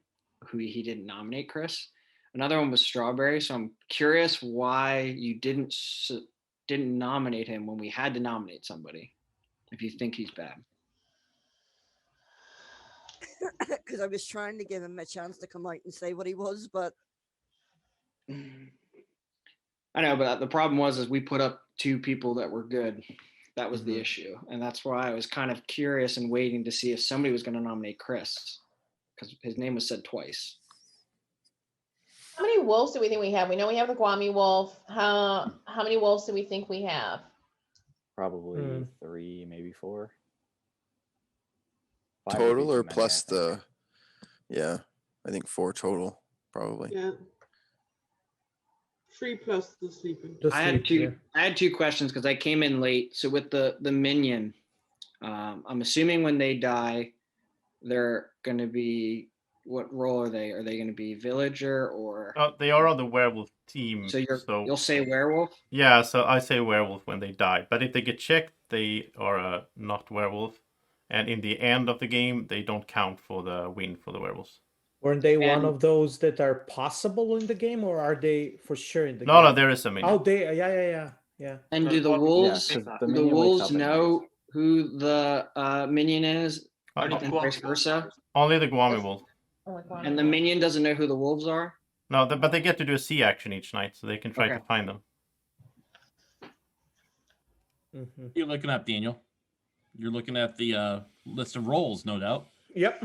who he didn't nominate Chris. Another one was Strawberry. So I'm curious why you didn't nominate him when we had to nominate somebody, if you think he's bad. Because I was trying to give him a chance to come out and say what he was, but I know, but the problem was we put up 2 people that were good. That was the issue, and that's why I was kind of curious and waiting to see if somebody was going to nominate Chris, because his name was said twice. How many wolves do we think we have? We know we have the Guami wolf. How many wolves do we think we have? Probably 3, maybe 4. 5 would be Total too or many, plus I think. the, yeah, I think 4 total, probably. Yeah. 3 plus the sleeping. I had two questions because I came in late. So with the minion, I'm assuming when they die, they're going to be, what role are they? Are they going to be villager or? They are on the werewolf team. So you'll say werewolf? Yeah, so I say werewolf when they die. But if they get checked, they are not werewolf. And in the end of the game, they don't count for the win for the werewolves. Weren't they one And- of those that are possible in the game, or are they for sure in the No, game? there is a minion. Oh, they, yeah. And No, do the what- wolves, Yeah, 'cause the the minion wakes wolves up at night. know who the minion is, and vice versa? Only the Guami wolf. And the minion doesn't know who the wolves are? No, but they get to do a sea action each night, so they can try Okay. to find them. You're looking up, Daniel. You're looking at the list of roles, no doubt. Yep.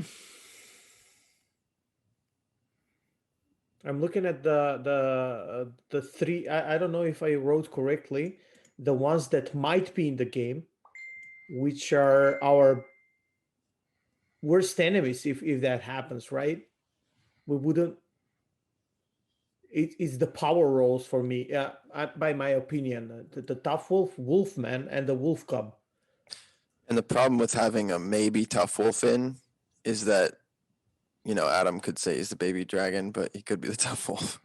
I'm looking at the three. I don't know if I wrote correctly. The ones that might be in the game, which are our worst enemies if that happens, right? We wouldn't. It's the power roles for me, by my opinion. The tough wolf, wolfman, and the wolf cub. And the problem with having a maybe tough wolf in is that, you know, Adam could say he's the baby dragon, but he could be the tough wolf.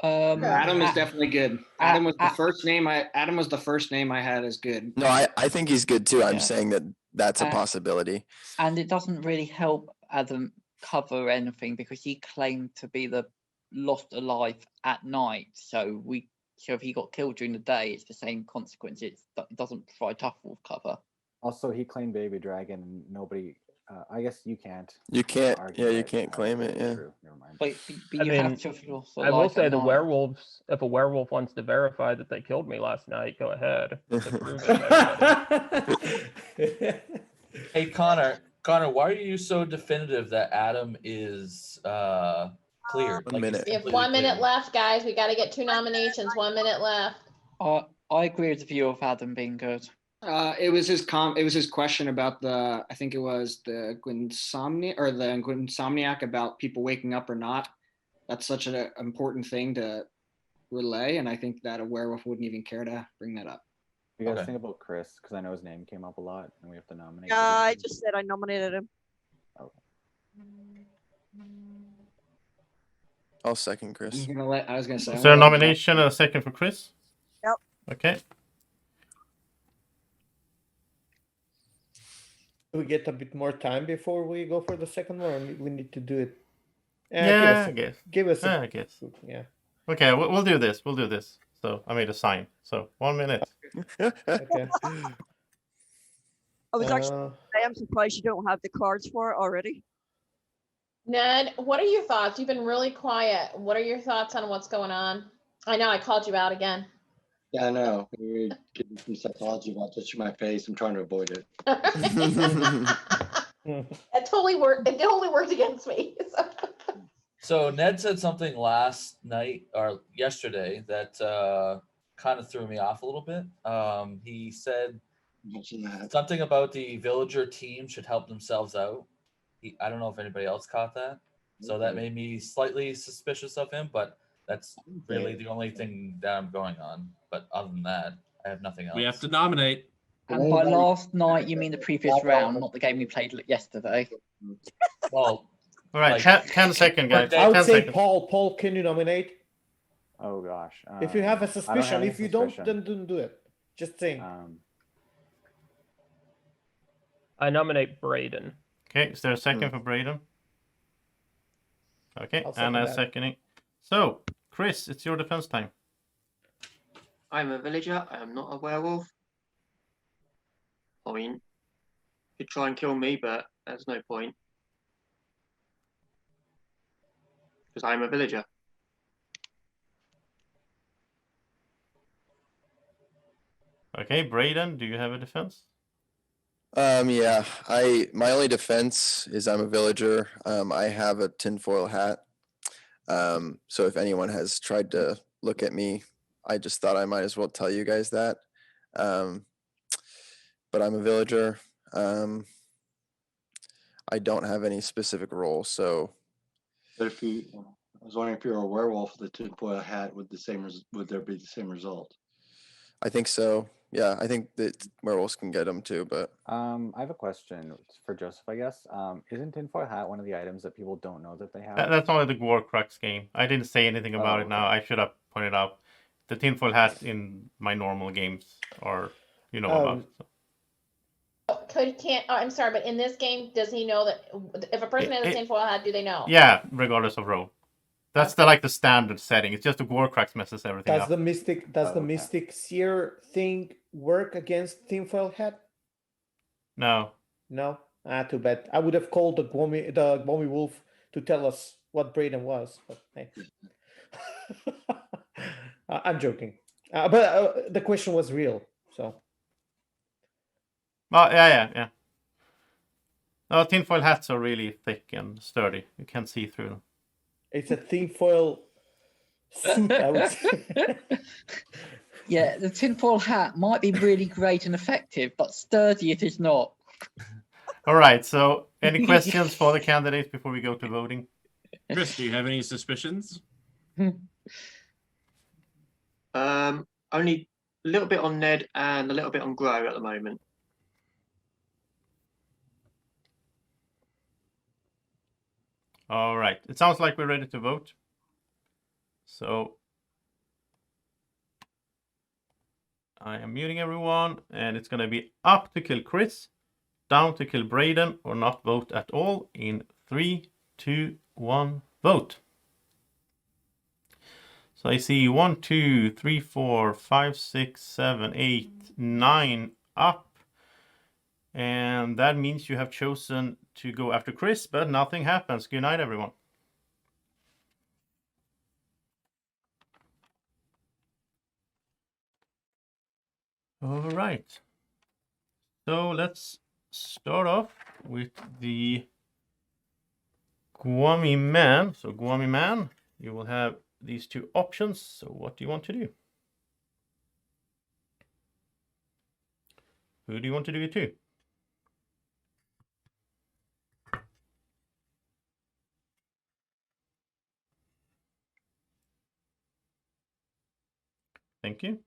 Adam is definitely good. Adam was the first name Adam was the first name I had as good. No, I think he's good too. I'm Yeah. saying that that's a Uh, possibility. And it doesn't really help Adam cover anything because he claimed to be the lost alive at night. So if he got killed during the day, it's the same consequence. It doesn't provide tough wolf cover. Also, he claimed baby dragon, and nobody. I guess you can't. You can't. argue Yeah, you that, can't claim it. that's Yeah. true. Never mind. But I you mean, have to feel I will alive say at the night. werewolves. If a werewolf wants to verify that they killed me last night, go ahead. To prove it, everybody. Hey Connor, why are you so definitive that Adam is cleared? 1 minute. We have completely 1 minute cleared? left, guys. We got to get 2 nominations. 1 minute left. I agree with the view of Adam being good. It was his question about I think it was the Gwinsomniac about people waking up or not. That's such an important thing to relay, and I think that a werewolf wouldn't even care to bring that up. You guys Okay. think about Chris, because I know his name came up a lot, and we have to nominate. I just said I nominated him. I'll second Chris. I was gonna say. Is there a nomination and a second for Chris? Yep. Okay. Do we get a bit more time before we go for the second one, or we need to do it? Yeah, I guess. Give us. I guess. Yeah. Okay, we'll do this. We'll do this. So I made a sign. So 1 minute. Okay. I was actually. I am surprised you don't have the cards for it already. Ned, what are your thoughts? You've been really quiet. What are your thoughts on what's going on? I know I called you out again. Yeah, I know. You're getting some psychology about touching my face. I'm trying to avoid it. It totally worked. It totally worked against me. So Ned said something last night or yesterday that kind of threw me off a little bit. He said something about the villager team should help themselves out. I don't know if anybody else caught that. So that made me slightly suspicious of him, but that's really the only thing that I'm going on. But other than that, I have nothing else. We have to nominate. And by last night, you mean the previous round, not the game we played yesterday. Well, All right, like- 10 seconds, guys. I would 10 say seconds. Paul. Paul, can you nominate? Oh gosh. If you have a I don't have suspicion, any if you don't, suspicion. then don't do it. Just saying. I nominate Braden. Okay, is there a second for Braden? Okay, I'll and second a that. seconding. So, Chris, it's your defense time. I'm a villager. I am not a werewolf. I mean, you could try and kill me, but there's no point. Because I'm a villager. Okay, Braden, do you have a defense? Yeah, my only defense is I'm a villager. I have a tinfoil hat. So if anyone has tried to look at me, I just thought I might as well tell you guys that. But I'm a villager. I don't have any specific role, so. But if you, I was wondering if you're a werewolf with a tinfoil hat, would there be the same result? I think so. Yeah, I think that werewolves can get them too, but. I have a question for Joseph, I guess. Isn't tinfoil hat one of the items that people don't know that they have? That's only the Warcrux game. I didn't say anything about it now. I should have pointed out the tinfoil hat in my normal games, or you know about. So. can't. Oh, I'm sorry, but in this game, does he know that if a person has a tinfoil hat, do they know? Yeah, regardless of role. That's the standard setting. It's just the Warcrax messes everything Does up. the Mystic Seer thing work against tinfoil hat? No. No. Too bad. I would have called the Gwami Wolf to tell us what Braden was, but hey. I'm joking. But the question was real, so. Well, yeah. No, tinfoil hats are really thick and sturdy. You can't see through them. It's a tinfoil suit, I would say. Yeah, the tinfoil hat might be really great and effective, but sturdy it is not. All right. So, any questions for the candidates before we go to voting? Chris, do you have any suspicions? Only a little bit on Ned and a little bit on Grow at the moment. All right. It sounds like we're ready to vote. So I am muting everyone, and it's going to be up to kill Chris, down to kill Braden, or not vote at all in 3, 2, 1, vote. So I see 1, 2, 3, 4, 5, 6, 7, 8, 9 up. And that means you have chosen to go after Chris, but nothing happens. Good night, everyone. All right. So let's start off with the Gwami Man. So Gwami Man, you will have these two options. So what do you want to do? Who do you want to do it to? Thank you.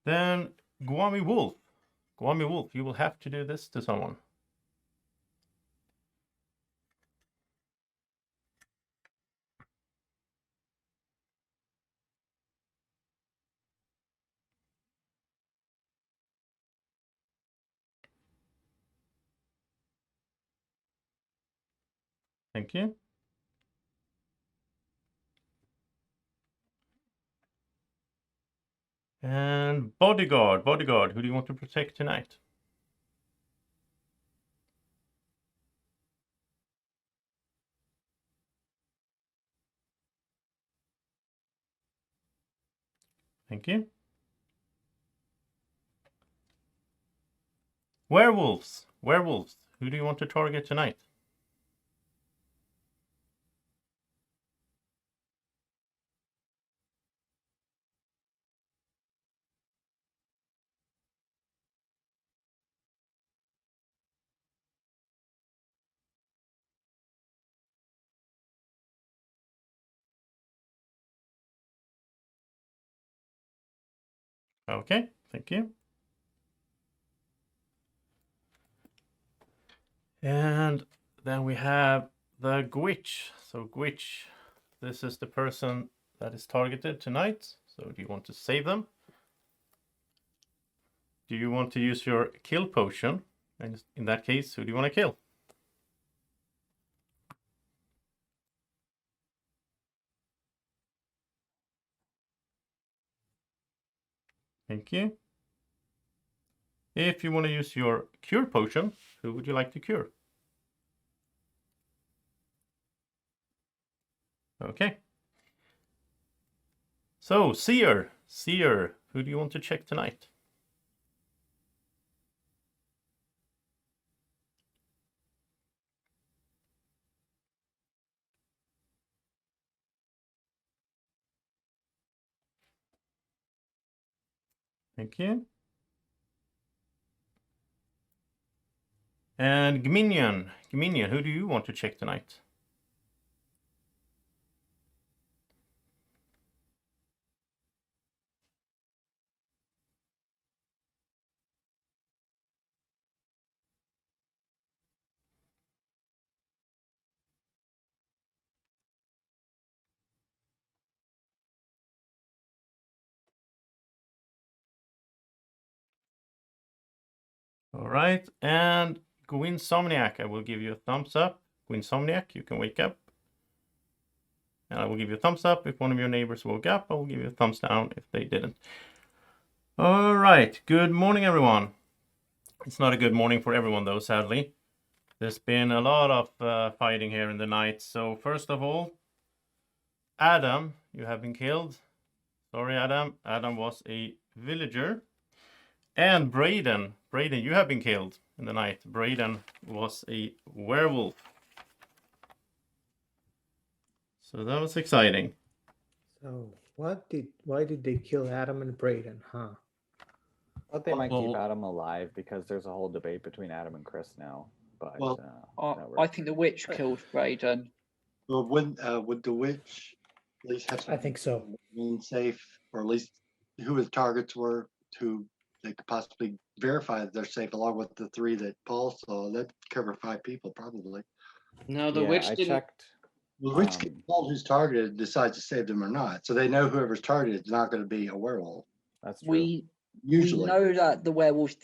Then Gwami Wolf. Gwami Wolf, you will have to do this to someone. Thank you. And Bodyguard. Bodyguard, who do you want to protect tonight? Thank you. Werewolves. Werewolves, who do you want to target tonight? Okay, thank you. And then we have the Gwitch. So Gwitch, this is the person that is targeted tonight. So do you want to save them? Do you want to use your kill potion? And in that case, who do you want to kill? Thank you. If you want to use your cure potion, who would you like to cure? Okay. So, Seer, who do you want to check tonight? Thank you. And Gminion, who do you want to check tonight? All right, and Gwinsomniac, I will give you a thumbs up. Gwinsomniac, you can wake up. And I will give you a thumbs up if one of your neighbors woke up. I will give you a thumbs down if they didn't. All right, good morning, everyone. It's not a good morning for everyone, though, sadly. There's been a lot of fighting here in the night. So first of all, Adam, you have been killed. Sorry, Adam. Adam was a villager. And Braden, you have been killed in the night. Braden was a werewolf. So that was exciting. So why did they kill Adam and Braden, huh? But they might keep Adam alive because there's a whole debate between Adam and Chris now. But I think the witch killed Braden. Well, would the witch at least have? I think so. Being safe, or at least who his targets were, who they could possibly verify that they're safe, along with the 3 that Paul saw. That covered 5 people probably. No, the witch didn't. Checked. The witch can call who's targeted, decides to save them or not. So they know whoever's targeted is not going to be a werewolf. That's true. We know that the werewolf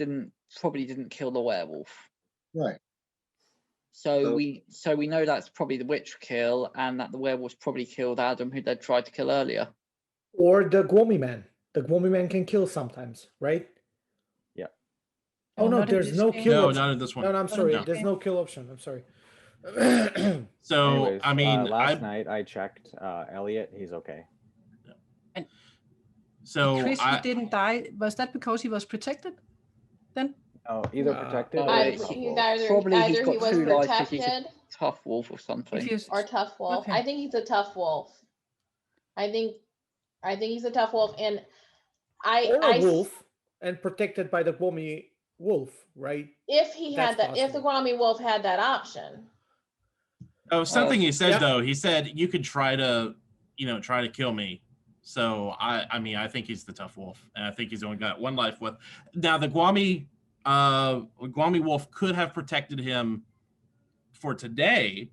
probably didn't kill the werewolf. Right. So we know that's probably the witch kill, and that the werewolf probably killed Adam, who they tried to kill earlier. Or the Gwami man. The Gwami man can kill sometimes, right? Yeah. Oh no, not in there's this no game. kill No, option. not in this one. No, I'm sorry. No. There's no kill option. I'm sorry. So Anyways, I mean, last night I checked Elliot. He's okay. So Chris, he didn't die. Was that because he was protected? Then? Oh, either protected or He's tough either, Probably he's either got he was 2 lives 'cause he's a protected tough wolf or something. or tough wolf. Okay. I think he's a tough wolf. I think he's a tough wolf, and Or I a wolf and protected by the Gwami wolf, right? if he had That's that, if the Gwami wolf had that option. Oh, something he said yeah. though. He said you could try to kill me. So I mean, I think he's the tough wolf, and I think he's only got 1 life with. Now the Gwami wolf could have protected him for today.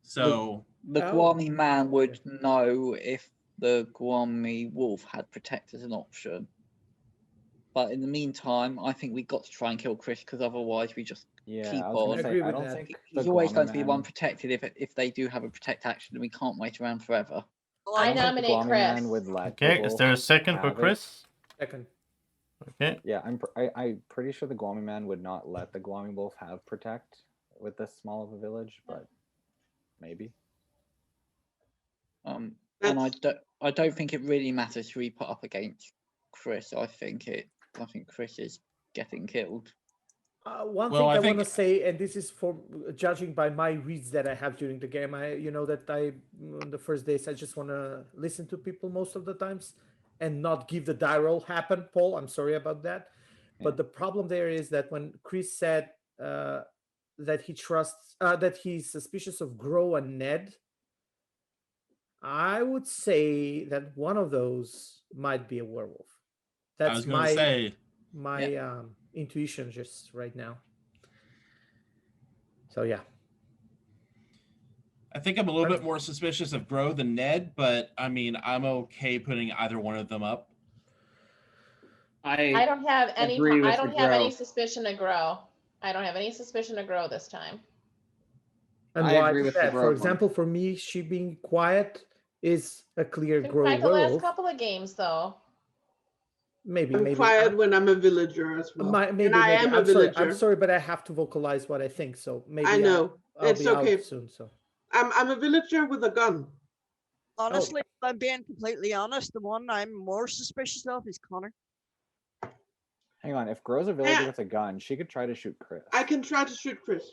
So The Gwami man would know if the Gwami wolf had protect as an option. But in the meantime, I think we got to try and kill Chris, because otherwise we just keep I was on. gonna say, agree I with don't that. think He's the always Gwami going to be one man- protected if they do have a protect action, and we can't wait around forever. Well, I don't think the nominate Gwami man Chris. would let Okay, the is wolf there a second for have it. Chris? Second. Okay. Yeah, I'm pretty sure the Gwami man would not let the Gwami wolf have protect with this small of a village, but maybe. And I don't think it really matters who we put up against Chris. I think Chris is getting killed. One Well, thing I I want think- to say, and this is for judging by my reads that I have during the game. On the first days, I just want to listen to people most of the times and not give the die roll happen. Paul, I'm sorry about that. But the problem there is that when Chris said that he trusts, that he's suspicious of Grow and Ned, I would say that one of those might be a werewolf. I That's was going to say, my intuition just right now. So yeah. I think I'm a little bit more suspicious of Grow than Ned, but I mean, I'm okay putting either one of them up. I don't have any. agree with I don't the have Grow. any suspicion of Grow. I don't have any suspicion of Grow this time. And I why agree is with the that? Grow For one. example, for me, she being quiet is a clear Been Grow quiet the last werewolf. couple of games, though. Maybe, I'm maybe. quiet when I'm a villager as well. Maybe, and I maybe. am a I'm sorry. villager. I'm sorry, but I have to vocalize what I think. So maybe I know. I'll It's be okay. out soon. So I'm a villager with a gun. Honestly, if I'm being completely honest, the one I'm more suspicious of is Connor. Hang on, if Grow's a villager with a gun, she could try to shoot Chris. I can try to shoot Chris.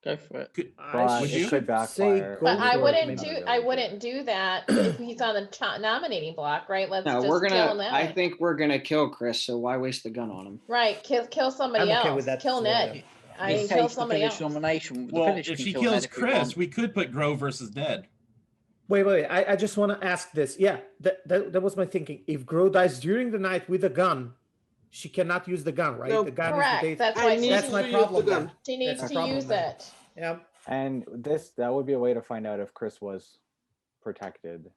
Go for it. But would it you could say backfire. go But I for it, wouldn't maybe. do. I wouldn't do that if he's on the nominating block, right? Let's No, just we're kill him gonna. that I way. think we're gonna kill Chris. So why waste the gun on him? Right, kill somebody I'm okay else. with that Kill as well, Ned. yeah. I In mean, case kill the somebody village else. nomination. The Well, village if can she kill kills Ned if we Chris, want. we could put Grow versus Ned. wait. I just want to ask this. Yeah, that was my thinking. If Grow dies during the night with a gun, she cannot use the gun, right? No, the gun correct. is the That's I why need That's to my use the problem. gun. then. she needs That's to my problem use then. it. Yeah. And that would be a way to find out if Chris was protected.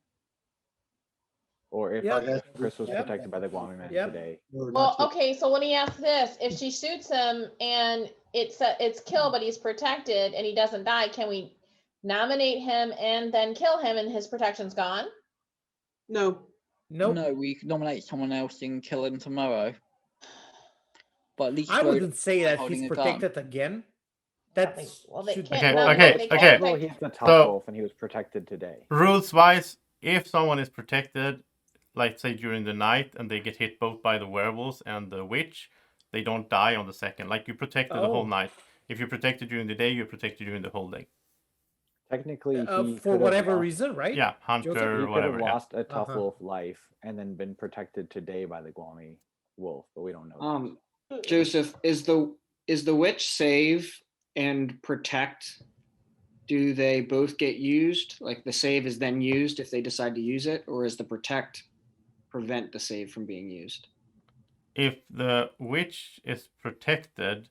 Or if Yeah. Chris was Yeah. protected by the Guami man Yeah. today. Well, okay, so let me ask this. If she shoots him and it's kill, but he's protected and he doesn't die, can we nominate him and then kill him and his protection's gone? No. Nope. No, we could nominate someone else and kill him tomorrow. But at least I we're wouldn't say that holding he's a gun. protected again. That's Well, they should- can't. Okay, no, okay, they okay. can't Well, protect- he's the tough So- wolf, and he was protected today. Rules wise, if someone is protected, like say during the night, and they get hit both by the werewolves and the witch, they don't die on the second. Like you protected the whole Oh. night. If you're protected during the day, you're protected during the whole day. Technically, he for could whatever have reason, right? Yeah, he hunter, could whatever. have Yeah. lost a tough Uh-huh. wolf life and then been protected today by the Guami wolf, but we don't know. Joseph, is the witch save and protect? Do they both get used? Like the save is then used if they decide to use it, or is the protect prevent the save from being used? If the witch is protected,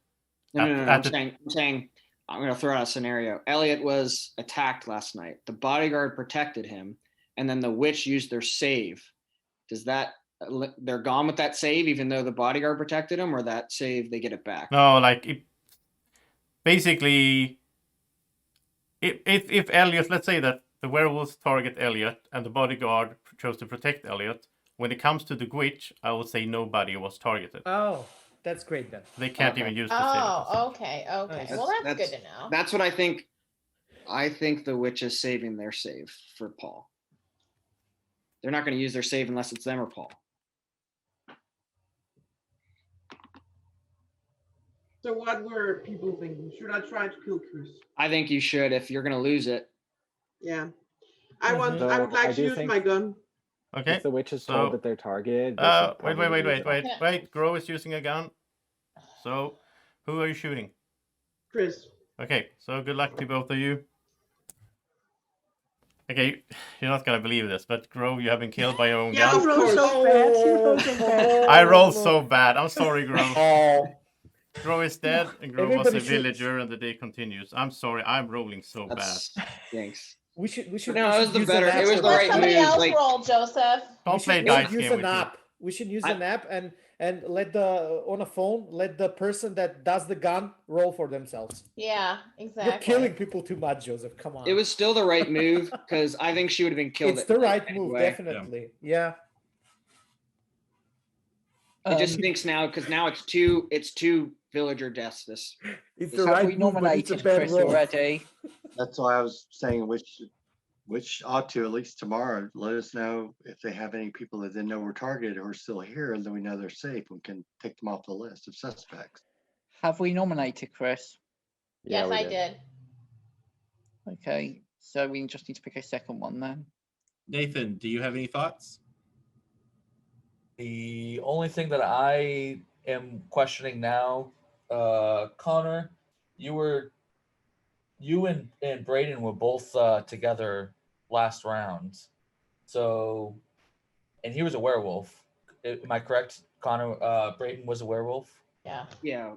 No, at- no, no, no. at I'm the- saying, I'm going to throw out a scenario. Elliot was attacked last night. The bodyguard protected him, and then the witch used their save. Does that they're gone with that save, even though the bodyguard protected him, or that save they get it back? no, like basically, if Elliot, let's say that the werewolves target Elliot and the bodyguard chose to protect Elliot, when it comes to the witch, I would say nobody was targeted. Oh, that's great then. They can't Okay. even use the save. Oh, okay. Nice. Well, that's good to know. That's what I think. I think the witch is saving their save for Paul. They're not going to use their save unless it's them or Paul. So what were people thinking? Should I try to kill Chris? I think you should if you're going to lose it. Yeah. I would So, like I to do use think- my gun. Okay. If the witch is so- told that they're targeted, they should Wait. probably use it. Wait. Grow is using a gun. So, who are you shooting? Chris. Okay, so good luck to both of you. Okay, you're not gonna believe this, but Grow, you have been killed by your own Yeah, gun. of course. so bad. She rolled so bad. I rolled so bad. I'm sorry, Grow. Oh, Grow is dead, and Grow was a Everybody should- villager, and the day continues. I'm sorry, I'm rolling so That's thanks. we should. No, it was the use better. an It was app the for right that. Somebody move. else Like, roll, Joseph. bad. Don't We play should dice use game an with me. app. We should use an app and let the on a phone let the person that does the gun roll for themselves. Yeah, exactly. You're killing people too much, Joseph. Come on. it was still the right move because I think she would have been killed. It's at the night right move, anyway. definitely. Yeah. It just stinks now because now it's two villager deaths. This It's Have the right we move, but it's a nominated bad Chris roll. already? That's why I was saying which ought to, at least tomorrow, let us know if they have any people that they know were targeted or are still here, and then we know they're safe and can take them off the list of suspects. Have we nominated Chris? Yes, I did. Okay, so we just need to pick a second one then. Nathan, do you have any thoughts? The only thing that I am questioning now, Connor, you and Braden were both together last round. So, and he was a werewolf. Am I correct, Connor? Braden was a werewolf. Yeah. Yeah.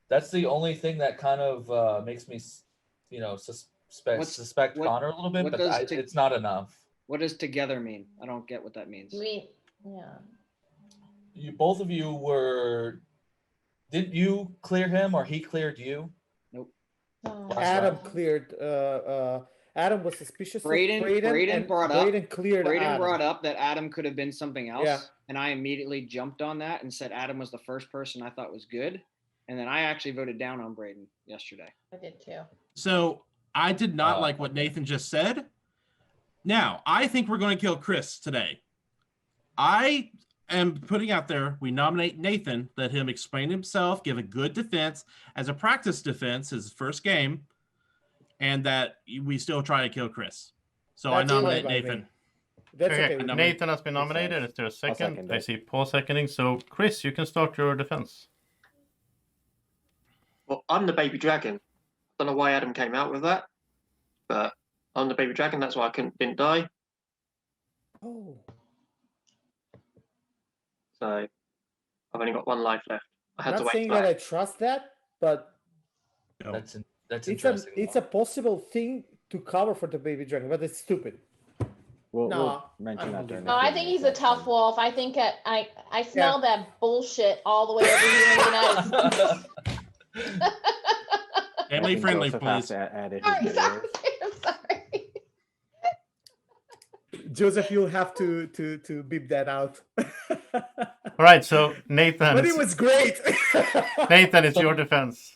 That's the only thing that kind of makes me, suspect what- Connor a little bit, what but does it's not enough. What does together mean? I don't get what that means. You mean, yeah. You both of you were. Didn't you clear him or he cleared you? Nope. Adam cleared. Adam was suspicious of Braden and brought up. Braden cleared. Braden Adam. brought up that Adam could have been something else, Yeah. and I immediately jumped on that and said Adam was the first person I thought was good, and then I actually voted down on Braden yesterday. I did too. So I did not like what Nathan just said. Now, I think we're going to kill Chris today. I am putting out there, we nominate Nathan, let him explain himself, give a good defense as a practice defense, his first game, and that we still try to kill Chris. So I That's fine nominate by me. Nathan. That's Okay, okay. with me. Nathan has been nominated. Is there a second? second I it. see Paul seconding. So, Chris, you can start your defense. Well, I'm the baby dragon. Don't know why Adam came out with that, but I'm the baby dragon. That's why I didn't die. Oh. So I've only got one life left. I had Not to wait. saying for that I trust that, but That's it's a interesting. it's a possible thing to cover for the baby dragon, but it's stupid. We'll No, mention I that don't during believe the Oh, I Q&A think he's a section. tough wolf. I think I smell that bullshit all the way over here in the United States. Family I think friendly, Joseph has please. to edit his Sorry, videos. sorry, I'm sorry. Joseph, you'll have to beep that out. All right, so Nathan. But it was great. Nathan, it's your defense.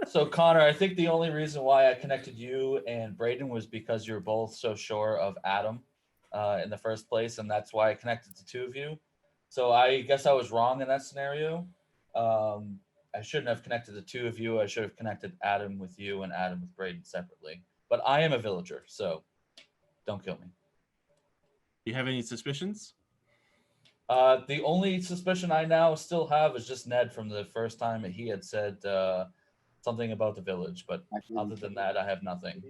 So Connor, I think the only reason why I connected you and Braden was because you're both so sure of Adam in the first place, and that's why I connected the two of you. So I guess I was wrong in that scenario. I shouldn't have connected the two of you. I should have connected Adam with you and Adam with Braden separately. But I am a villager, so don't kill me. Do you have any suspicions? The only suspicion I now still have is just Ned from the first time he had said something about the village, but other than that, I have nothing.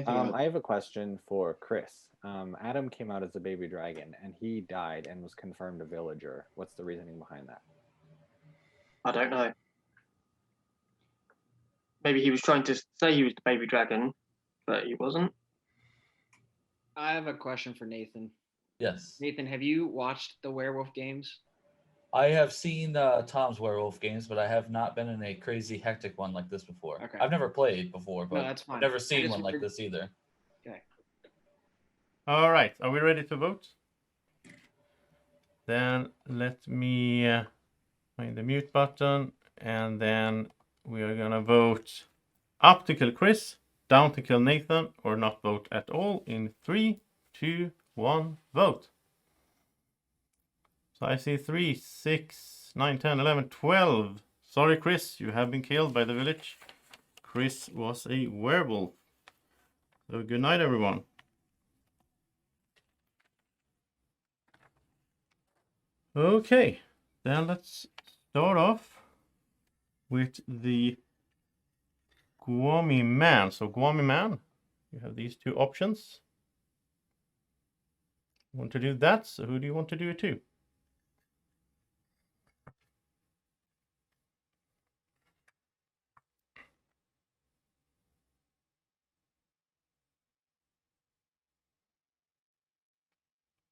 I have a question for Chris. Adam came out as a baby dragon, and he died and was confirmed a villager. What's the reasoning behind that? I don't know. Maybe he was trying to say he was the baby dragon, but he wasn't. I have a question for Nathan. Yes. Nathan, have you watched the Werewolf games? I have seen Tom's Werewolf games, but I have not been in a crazy hectic one like this before. Okay. I've never played before, but that's fine. I've never I seen just one like figured- this either. Okay. All right, are we ready to vote? Then let me find the mute button, and then we are gonna vote up to kill Chris, down to kill Nathan, or not vote at all in 3, 2, 1, vote. So I see 3, 6, 9, 10, 11, 12. Sorry, Chris, you have been killed by the village. Chris was a werewolf. So good night, everyone. Okay, then let's start off with the Gwami Man. So Gwami Man, you have these two options. Want to do that? So who do you want to do it to?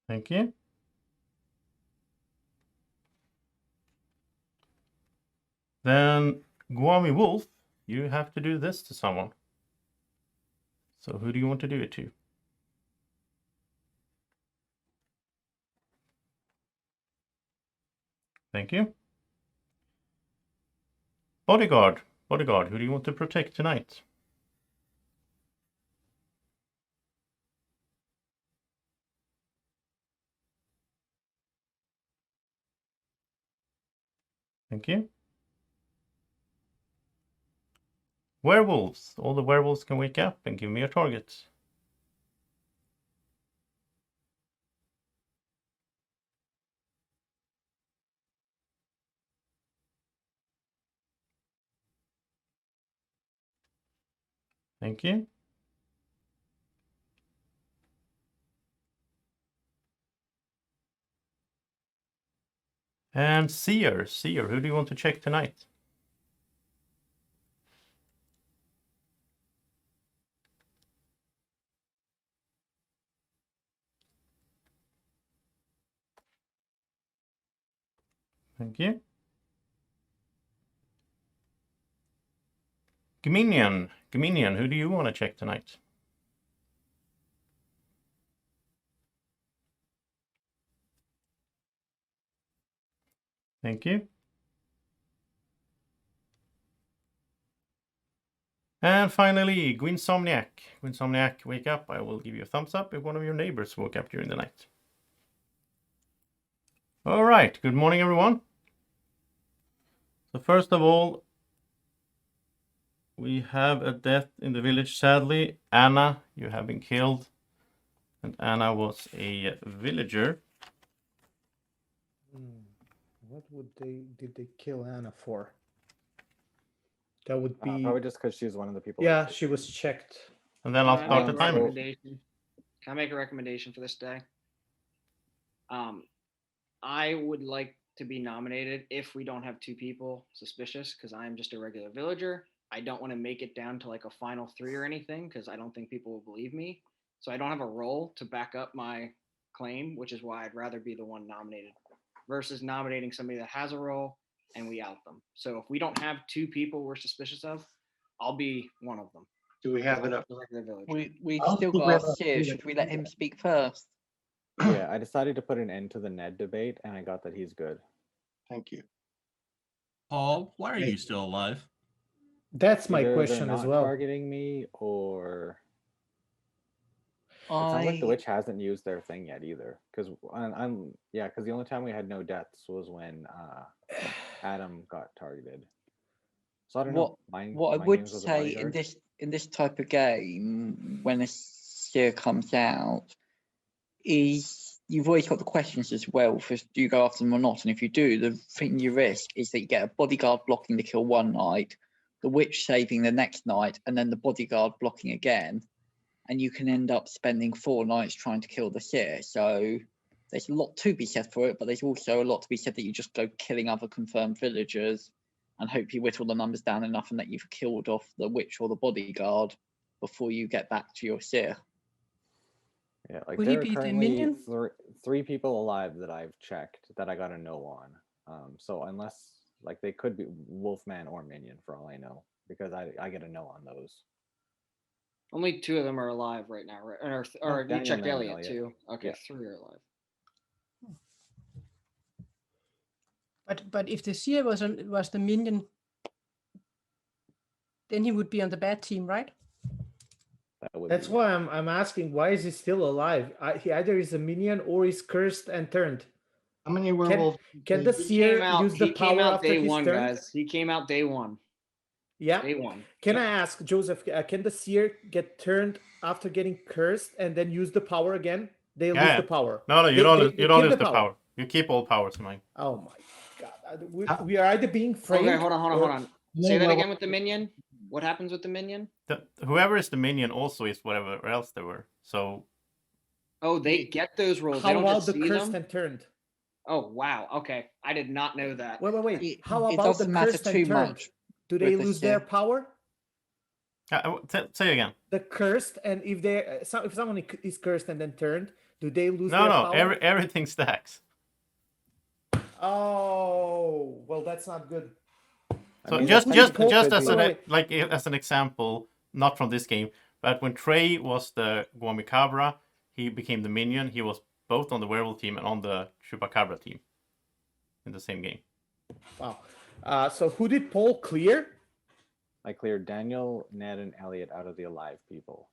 Thank you. Then Gwami Wolf, you have to do this to someone. So who do you want to do it to? Thank you. Bodyguard, Bodyguard, who do you want to protect tonight? Thank you. Werewolves, all the werewolves can wake up and give me a target. Thank you. And Seer, Seer, who do you want to check tonight? Thank you. Gminion, Gminion, who do you want to check tonight? Thank you. And finally, Gwinsomniac. Gwinsomniac, wake up. I will give you a thumbs up if one of your neighbors woke up during the night. All right, good morning, everyone. So first of all, we have a death in the village, sadly. Anna, you have been killed. And Anna was a villager. What did they kill Anna for? That would be Probably just because she was one of the people. Yeah, she was checked. And then I'll Can I start make the a timer. recommendation? Can I make a recommendation for this day? I would like to be nominated if we don't have two people suspicious, because I'm just a regular villager. I don't want to make it down to like a final 3 or anything, because I don't think people will believe me. so I don't have a role to back up my claim, which is why I'd rather be the one nominated versus nominating somebody that has a role and we out them. So if we don't have 2 people we're suspicious of, I'll be one of them. Do we have enough? We I don't still think got we our have enough Seer. data Should we to let do him that. speak first? Yeah, I decided to put an end to the Ned debate, and I got that he's good. Thank you. Paul, why are Hey. you still alive? That's my Either question they're as not well. targeting me, or it sounds like the witch hasn't used their thing yet either. Because because the only time we had no deaths was when Adam got targeted. So I don't know. What I Mind would games with a say in bodyguard? this type of game, when a Seer comes out, is you've always got the questions as well for do you go after them or not, and if you do, the thing you risk is that you get a bodyguard blocking the kill one night, the witch saving the next night, and then the bodyguard blocking again, and you can end up spending 4 nights trying to kill the Seer. So there's a lot to be said for it, but there's also a lot to be said that you just go killing other confirmed villagers and hope you whittle the numbers down enough and that you've killed off the witch or the bodyguard before you get back to your Seer. Yeah, like Will he there are be the currently minion? 3 people alive that I've checked that I got a no on. So unless like they could be Wolfman or Minion for all I know, because I get a no on those. Only 2 of them are alive right now, right? Or you Daniel, checked Ned, and Elliot Elliot. too. Okay, Yeah. 3 are alive. But if the Seer was the minion, then he would be on the bad team, right? That's why I'm asking, why is he still alive? He either is a minion or he's cursed and turned. How many werewolves? Can the He Seer came out, use the he came power out after day he's 1, turned? guys. He came out day 1. Yeah. Day 1. Can I ask, Joseph, can the Seer get turned after getting cursed and then use the power again? They lose the power. No, you They- don't. they You don't keep lose the power. You keep all powers, Mike. Oh my God. We are either being framed. Okay, hold on. or- Say that again with the minion. What happens with the minion? Whoever is the minion also is whatever else they were. So. Oh, they get those rolls. How They don't about just the see cursed them? and turned? Oh wow. Okay, I did not know that. Wait. How It about the doesn't matter cursed too and turned? much Do they with the lose their Seer. power? Say again. The cursed, and if they if someone is cursed and then turned, do they lose No, their no. power? Everything stacks. Oh, well, that's not good. So mean, just that's as Wait. as an example, not from this game, but when Trey was the Guamicabra, he became the minion. He was both on the werewolf team and on the Chupacabra team in the same game. Wow. So who did Paul clear? I cleared Daniel, Ned, and Elliot out of the alive people.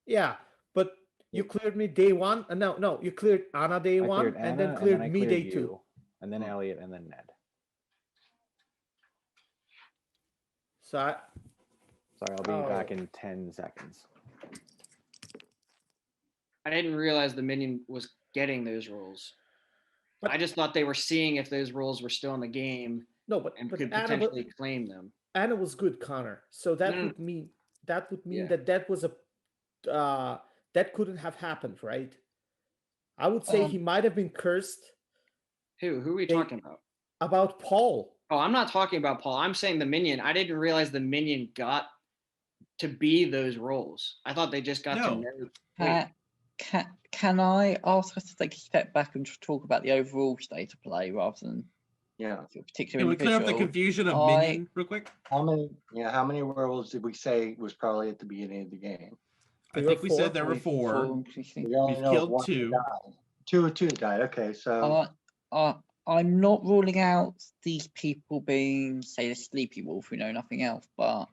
Yeah, but you cleared me day 1. No, you cleared Anna day I 1, cleared and then Anna, cleared I me cleared day you, 2. and then Elliot, and then Ned. So Sorry, I'll be back in 10 seconds. I didn't realize the minion was getting those rolls. I just thought they were seeing if those rolls were still in the game. No, but could Anna, potentially claim them. Anna was good, Connor. So that No, no, would mean Yeah. that was a that couldn't have happened, right? I would say he might have been cursed. Who are we talking about? About Paul. Oh, I'm not talking about Paul. I'm saying the minion. I didn't realize the minion got to be those roles. I thought they just got to know. Wait, Can I ask us to take a step back and just talk about the overall state of play rather than particular Can we clear up the individual? confusion of minion real quick? How many werewolves did we say was probably at the beginning of the game? I think we said there were 4. We only We've know killed one 2. died. Two died. Okay, so I'm not ruling out these people being, say, a sleepy wolf who know nothing else, but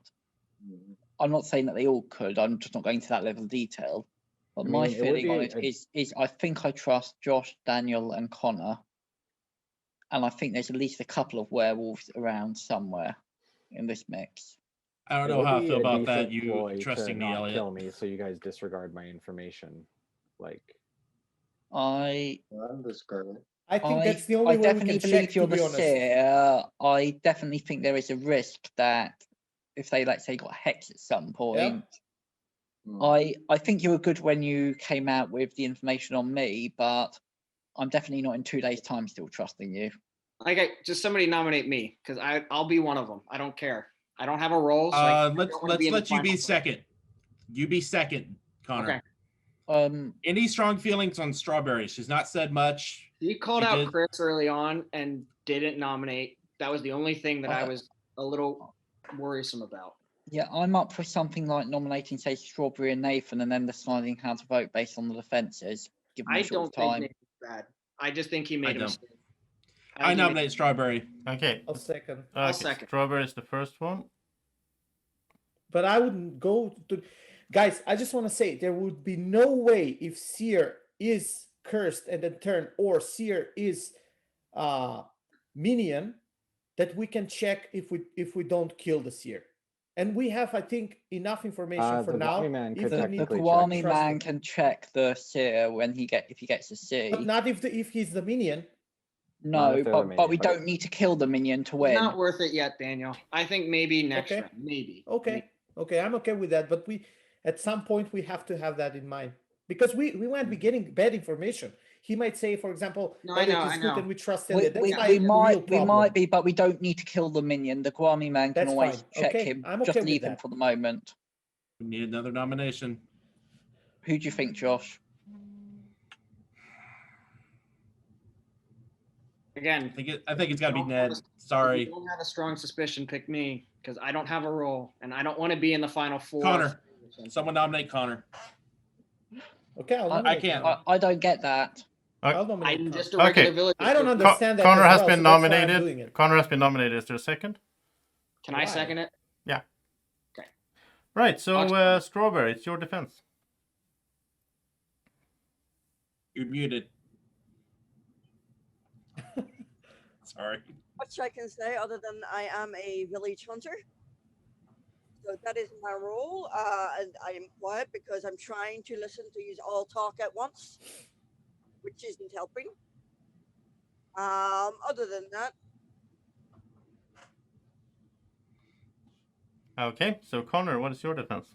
I'm not saying that they all could. I'm just not going to that level of detail. But I my mean, it would feeling on be it is I think I trust Josh, Daniel, and Connor. And I think there's at least a couple of werewolves around somewhere in this mix. I don't It know would how I be feel a about that. decent You ploy trusting to me, not Elliot. kill me, so you guys disregard my information. Like, I think that's the only way we definitely can believe check, you're to be the honest. Seer. I definitely think there is a risk that if they, let's say, got hex at some point. I think you were good when you came out with the information on me, but I'm definitely not in 2 days' time still trusting you. just somebody nominate me because I'll be one of them. I don't care. I don't have a role. So I Let's don't wanna be in the let you be final. second. You be second. Connor. Okay. Any strong feelings on Strawberry? She's not said much. He called She out did- Chris early on and didn't nominate. That was the only thing that I was a little worrisome about. Yeah, I'm up for something like nominating, say, Strawberry and Nathan, and then deciding how to vote based on the defences. Given I the short don't think time. Nathan's bad. I just think he made a don't. mistake. I think he nominate Strawberry. Okay. I'll second. Okay, second. Strawberry is the first one. But I wouldn't go to. Guys, I just want to say there would be no way if Seer is cursed and then turned, or Seer is minion, that we can check if we don't kill the Seer. And we have, I think, enough information for the now. Gwami man could if we need technically to check. Gwami trust man him. can check the seer when if he gets a C. But not if he's the minion. No, if they're the but we minion. don't need to kill the minion to It's win. not worth it yet, Daniel. I think maybe next Okay. round. Maybe. Okay, I'm okay with that. But at some point we have to have that in mind, because we might be getting bad information. He might say, for example, No, I Elliot know, is I good know. and we trust We, Elliot. That's we, not we a real might problem. be, but we don't need to kill the minion. The Gwami man can That's always fine. check Okay, him. I'm Just okay with leave him that. for the moment. We need another nomination. Who do you think, Josh? Again, I think it's got to be don't Ned. have a- if Sorry, you don't have a strong suspicion, pick me, because I don't have a role and I don't want to be in the final four. Connor. Someone nominate Connor. Okay, I'll I nominate can't. Connor. I don't get that. I'll nominate I'm Connor. just a regular Okay. villager. I don't so- understand that. Connor as has well, been so that's why I'm doing nominated. it. Connor has been nominated. Is there a second? Can I second it? Yeah. Okay. Right. So Awesome. Strawberry, it's your defense. You're muted. Sorry. Much I can say other than I am a village hunter. So that is my role. And I am quiet because I'm trying to listen to you all talk at once, which isn't helping. Other than that, Okay. So Connor, what is your defense?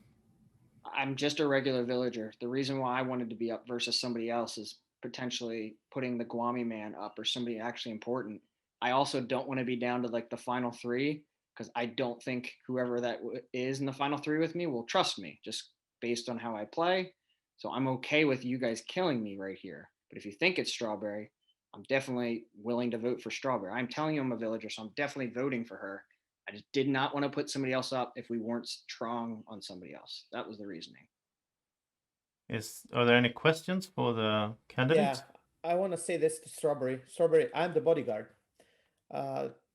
I'm just a regular villager. The reason why I wanted to be up versus somebody else is potentially putting the Gwami man up or somebody actually important. I also don't want to be down to like the final three, because I don't think whoever that is in the final three with me will trust me just based on how I play. So I'm okay with you guys killing me right here. But if you think it's Strawberry, I'm definitely willing to vote for Strawberry. I'm telling you I'm a villager, so I'm definitely voting for her. I just did not want to put somebody else up if we weren't strong on somebody else. That was the reasoning. Are there any questions for the candidates? Yeah, I want to say this to Strawberry. Strawberry, I'm the bodyguard.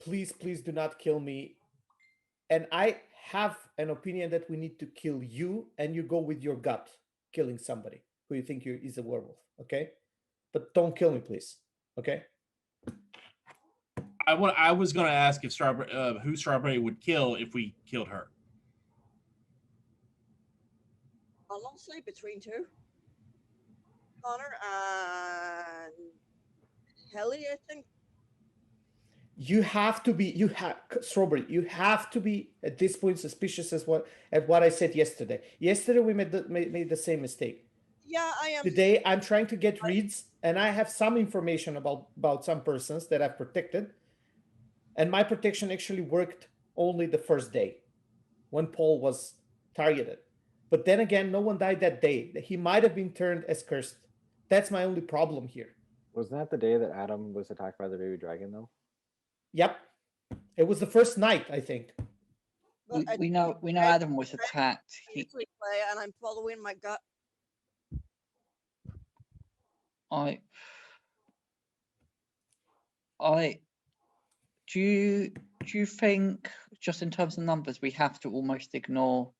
Please do not kill me. And I have an opinion that we need to kill you, and you go with your gut, killing somebody who you think is a werewolf. Okay, but don't kill me, please. Okay. I was going to ask if Strawberry, who Strawberry would kill if we killed her. honestly, between two, Connor and Helly, I think. You have to be. Strawberry. You have to be at this point suspicious as what I said yesterday. Yesterday we made the same mistake. Yeah, I am. Today I'm trying to get reads, and I have some information about some persons that I've protected, and my protection actually worked only the first day, when Paul was targeted. But then again, no one died that day. He might have been turned as cursed. That's my only problem here. Wasn't that the day that Adam was attacked by the baby dragon, though? Yep, it was the first night, I think. We know Adam was attacked. Play, and I'm following my gut. Do you think, just in terms of numbers, we have to almost ignore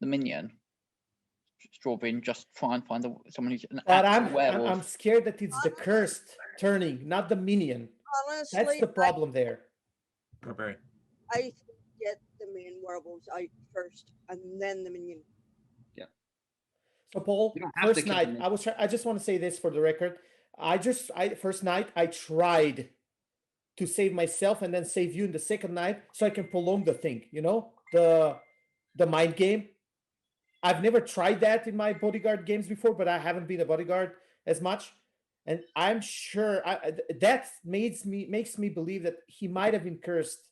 the minion, Strawberry, and just try and find someone who's an But actual werewolf? I'm scared that it's the cursed turning, not the minion. Honestly, That's the problem there. Strawberry. I get the main werewolves out first, and then the minion. Yeah. So Paul, You don't have to first kill night, them. I just want to say this for the record. First night I tried to save myself and then save you in the second night so I can prolong the thing, the mind game. I've never tried that in my bodyguard games before, but I haven't been a bodyguard as much. And I'm sure that makes me believe that he might have been cursed,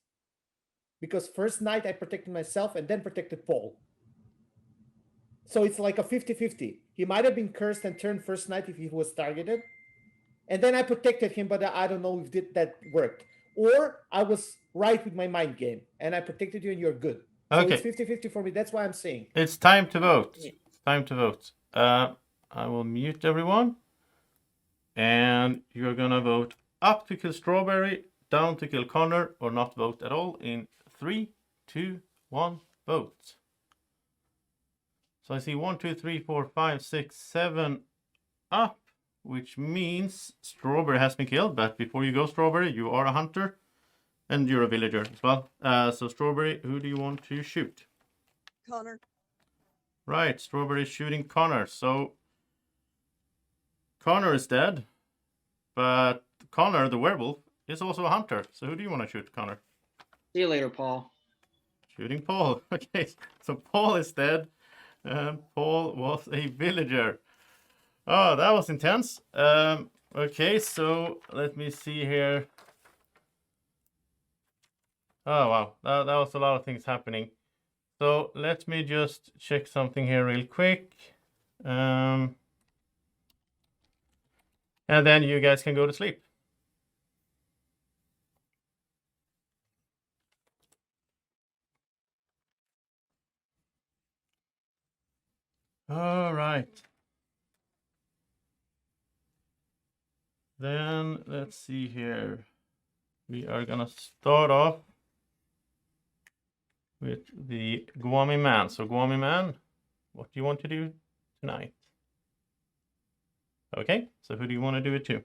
because first night I protected myself and then protected Paul. So it's like a 50-50. He might have been cursed and turned first night if he was targeted. And then I protected him, but I don't know if that worked. Or I was right with my mind game, and I protected you and you're good. So Okay. it's 50-50 for me. That's why I'm saying. It's time to vote. It's time to vote. I will mute everyone. And you're going to vote up to kill Strawberry, down to kill Connor, or not vote at all in 3, 2, 1, vote. So I see 1, 2, 3, 4, 5, 6, 7 up, which means Strawberry has been killed. But before you go, Strawberry, you are a hunter and you're a villager as well. So Strawberry, who do you want to shoot? Connor. Right, Strawberry is shooting Connor. So Connor is dead, but Connor, the werewolf, is also a hunter. So who do you want to shoot, Connor? See you later, Paul. Shooting Paul. Okay, so Paul is dead. Paul was a villager. Oh, that was intense. Okay, so let me see here. Oh, wow. That was a lot of things happening. So let me just check something here real quick. And then you guys can go to sleep. All right. Then let's see here. We are gonna start off with the Gwami Man. So Gwami Man, what do you want to do tonight? Okay, so who do you want to do it to?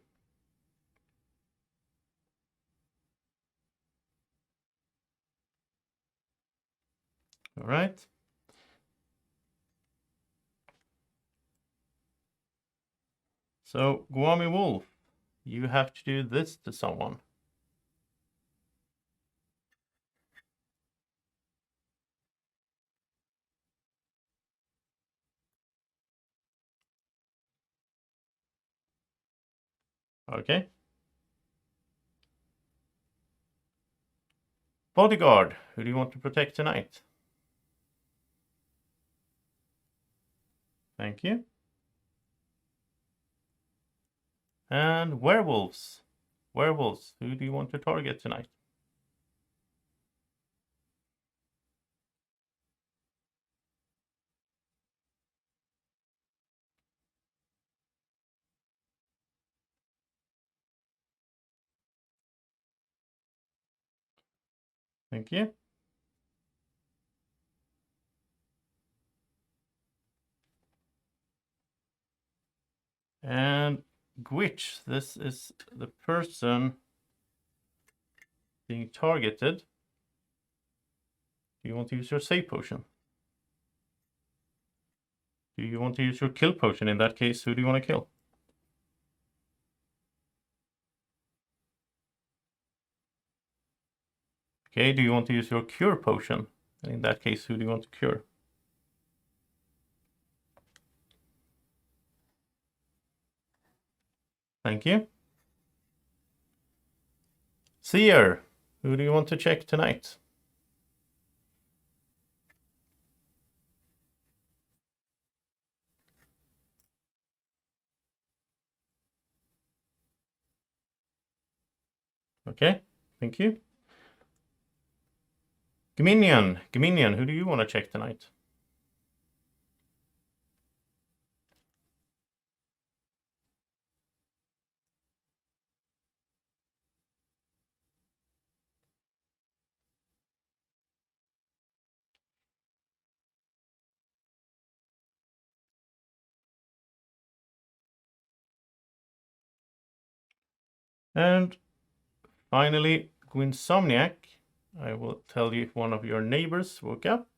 All right. So Gwami Wolf, you have to do this to someone. Okay. Bodyguard, who do you want to protect tonight? Thank you. And werewolves. Werewolves, who do you want to target tonight? Thank you. And Gwitch, this is the person being targeted. Do you want to use your save potion? Do you want to use your kill potion? In that case, who do you want to kill? Okay, do you want to use your cure potion? And in that case, who do you want to cure? Thank you. Seer, who do you want to check tonight? Okay, thank you. Gminion, who do you want to check tonight? And finally, Gwinsomniac, I will tell you if one of your neighbors woke up.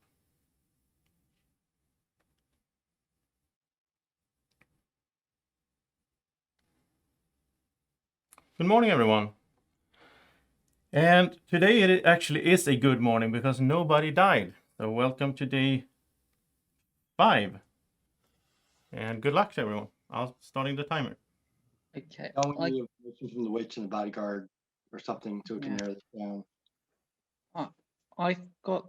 Good morning, everyone. And today it actually is a good morning because nobody died. So welcome to day 5. And good luck to everyone. I'll starting the timer. Okay. We need information from the witch and the bodyguard or something so we can narrow this down. I've got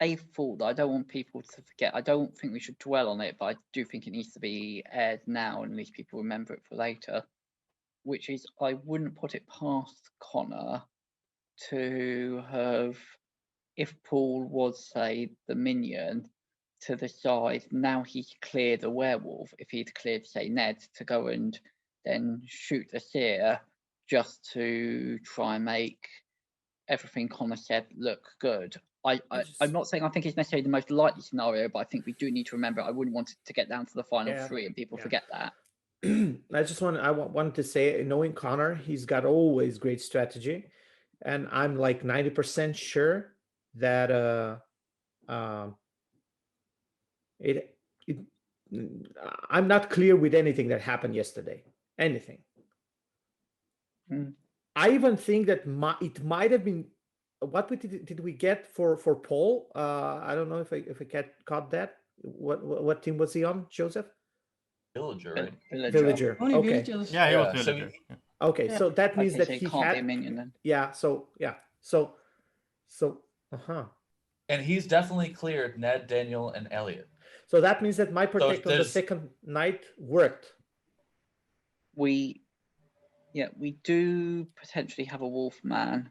a thought that I don't want people to forget. I don't think we should dwell on it, but I do think it needs to be aired now, and at least people remember it for later. Which is, I wouldn't put it past Connor to have, if Paul was, say, the minion, to decide now he's cleared a werewolf, if he'd cleared, say, Ned, to go and then shoot the seer just to try and make everything Connor said look good. I'm not saying I think it's necessarily the most likely scenario, but I think we do need to remember I wouldn't want it to get down to the final three and people forget that. I wanted to say, knowing Connor, he's got always great strategy, and I'm like 90% sure that I'm not clear with anything that happened yesterday. Anything. I even think that it might have been. What did we get for Paul? I don't know if I caught that. What team was he on, Joseph? Villager, right? Villager. Only Okay. villagers. Yeah, he was Yeah, so villager. Okay, Yeah. so that means Okay, that so he he can't had. be a minion then. Yeah. So. And he's definitely cleared Ned, Daniel, and Elliot. So that means that my protect on the there's- second night worked. We do potentially have a wolf man.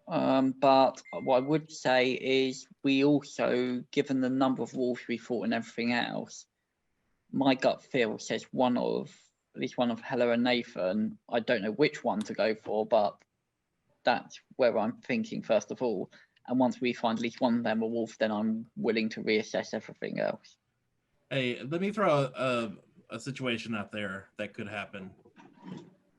But what I would say is we also, given the number of wolves we fought and everything else, my gut feel says at least one of Hella and Nathan. I don't know which one to go for, but that's where I'm thinking first of all. And once we find at least one of them a wolf, then I'm willing to reassess everything else. Hey, let me throw a situation out there that could happen.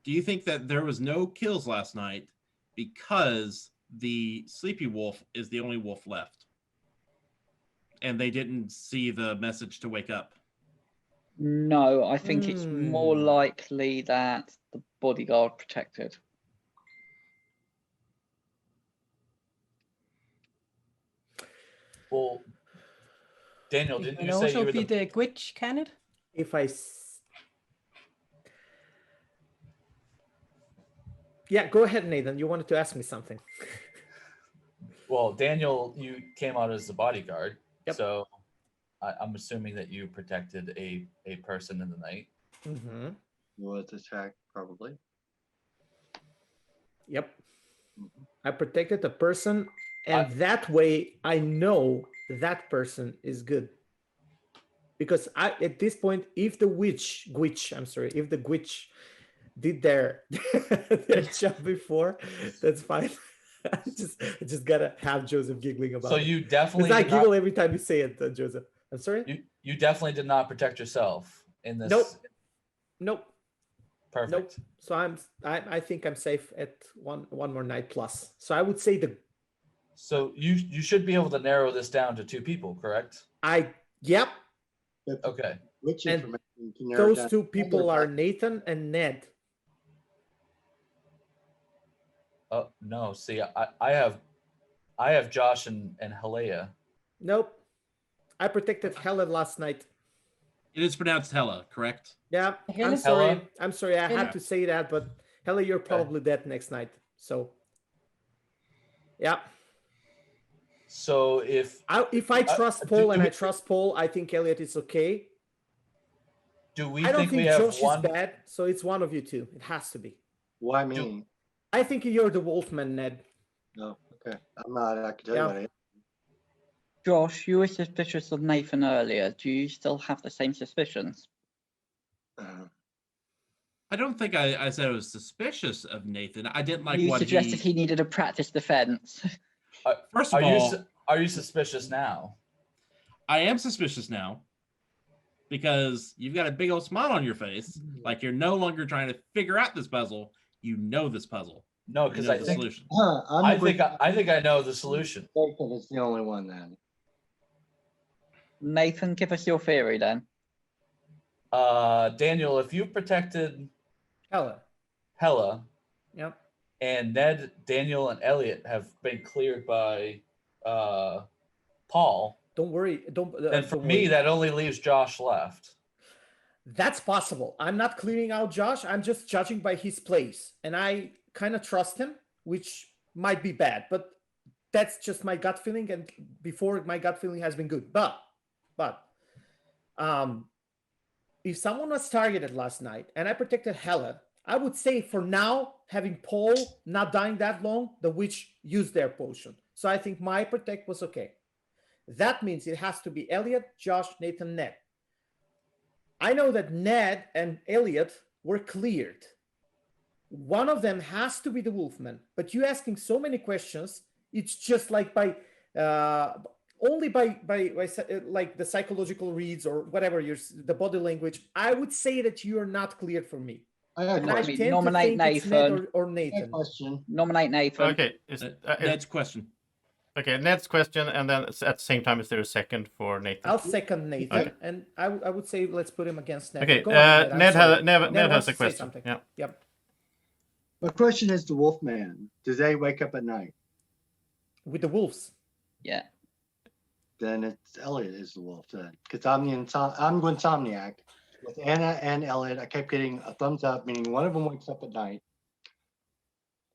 Do you think that there was no kills last night because the sleepy wolf is the only wolf left, and they didn't see the message to wake up? No, I think it's more likely that the bodyguard protected. Well, Daniel, It didn't can you say you also were be the the Gwitch, can it? Yeah, go ahead, Nathan. You wanted to ask me something. Well, Daniel, you came out as the bodyguard, Yep. so I'm assuming that you protected a person in the night. Mm-hmm. Was attacked, probably. Yep. I protected the person, and that way I know that person is good. Because at this point, if the if the Gwitch did their job before, that's fine. I just gotta have Joseph giggling about So it. you definitely Because I did not- giggle every time you say it, Joseph. I'm sorry? You definitely did not protect yourself in this. Nope. Perfect. Nope. So I think I'm safe at one more night plus. So I would say So you should be able to narrow this down to 2 people, correct? Yep. Okay. Which And information can narrow those down two to people other are Nathan and Ned. Oh no, see, I have Josh and Halea. Nope. I protected Helen last night. It is pronounced Hella, correct? Yeah, Hella? I'm sorry. Hella? I'm sorry. I Hella. had to say that, but Hella, you're probably dead next night. So, yeah. So if I trust Paul and do I trust Paul, I think Elliot is okay. Do we I don't think think we have Josh one? is bad, so it's one of you two. It has to be. Why me? I think you're the Wolfman, Ned. No, okay. I'm not. I can tell Yeah. you what I am. Josh, you were suspicious of Nathan earlier. Do you still have the same suspicions? I don't think I said I was suspicious of Nathan. I didn't like you what suggested he needed a practice defense. First of all, are you suspicious now? I am suspicious now because you've got a big old smile on your face, like you're no longer trying to figure out this puzzle. You know this puzzle. No, You because know I the think solution. I think I know the solution. Nathan is the only one then. Nathan, give us your theory then. Daniel, if you protected Hella, Yep. And Ned, Daniel, and Elliot have been cleared by Paul. Don't worry. And for don't me, worry. that only leaves Josh left. That's possible. I'm not clearing out Josh. I'm just judging by his plays. And I kind of trust him, which might be bad. But that's just my gut feeling, and before my gut feeling has been good. But if someone was targeted last night and I protected Hela, I would say for now, having Paul not dying that long, the witch used their potion. So I think my protect was okay. That means it has to be Elliot, Josh, Nathan, Ned. I know that Ned and Elliot were cleared. One of them has to be the Wolfman, but you asking so many questions, it's just like by only by like the psychological reads or whatever the body language. I would say that you are not cleared for me. I got a And I question. tend to Nominate think it's Ned Nathan. or Nathan. Question. Nominate Nathan. Okay, Ned's question. Okay, Ned's question, and then at the same time, is there a second for Nathan? I'll second Nathan, Okay. and I would say let's put him against Ned. Okay, Go ahead, I'm Ned sorry. Ned wants has a to say question. something. Yeah. Yep. My question is the Wolfman. Do they wake up at night? With the wolves. Yeah. Then it's Elliot is the wolf then. Because I'm Insomniac. With Anna and Elliot, I kept getting a thumbs up, meaning one of them wakes up at night.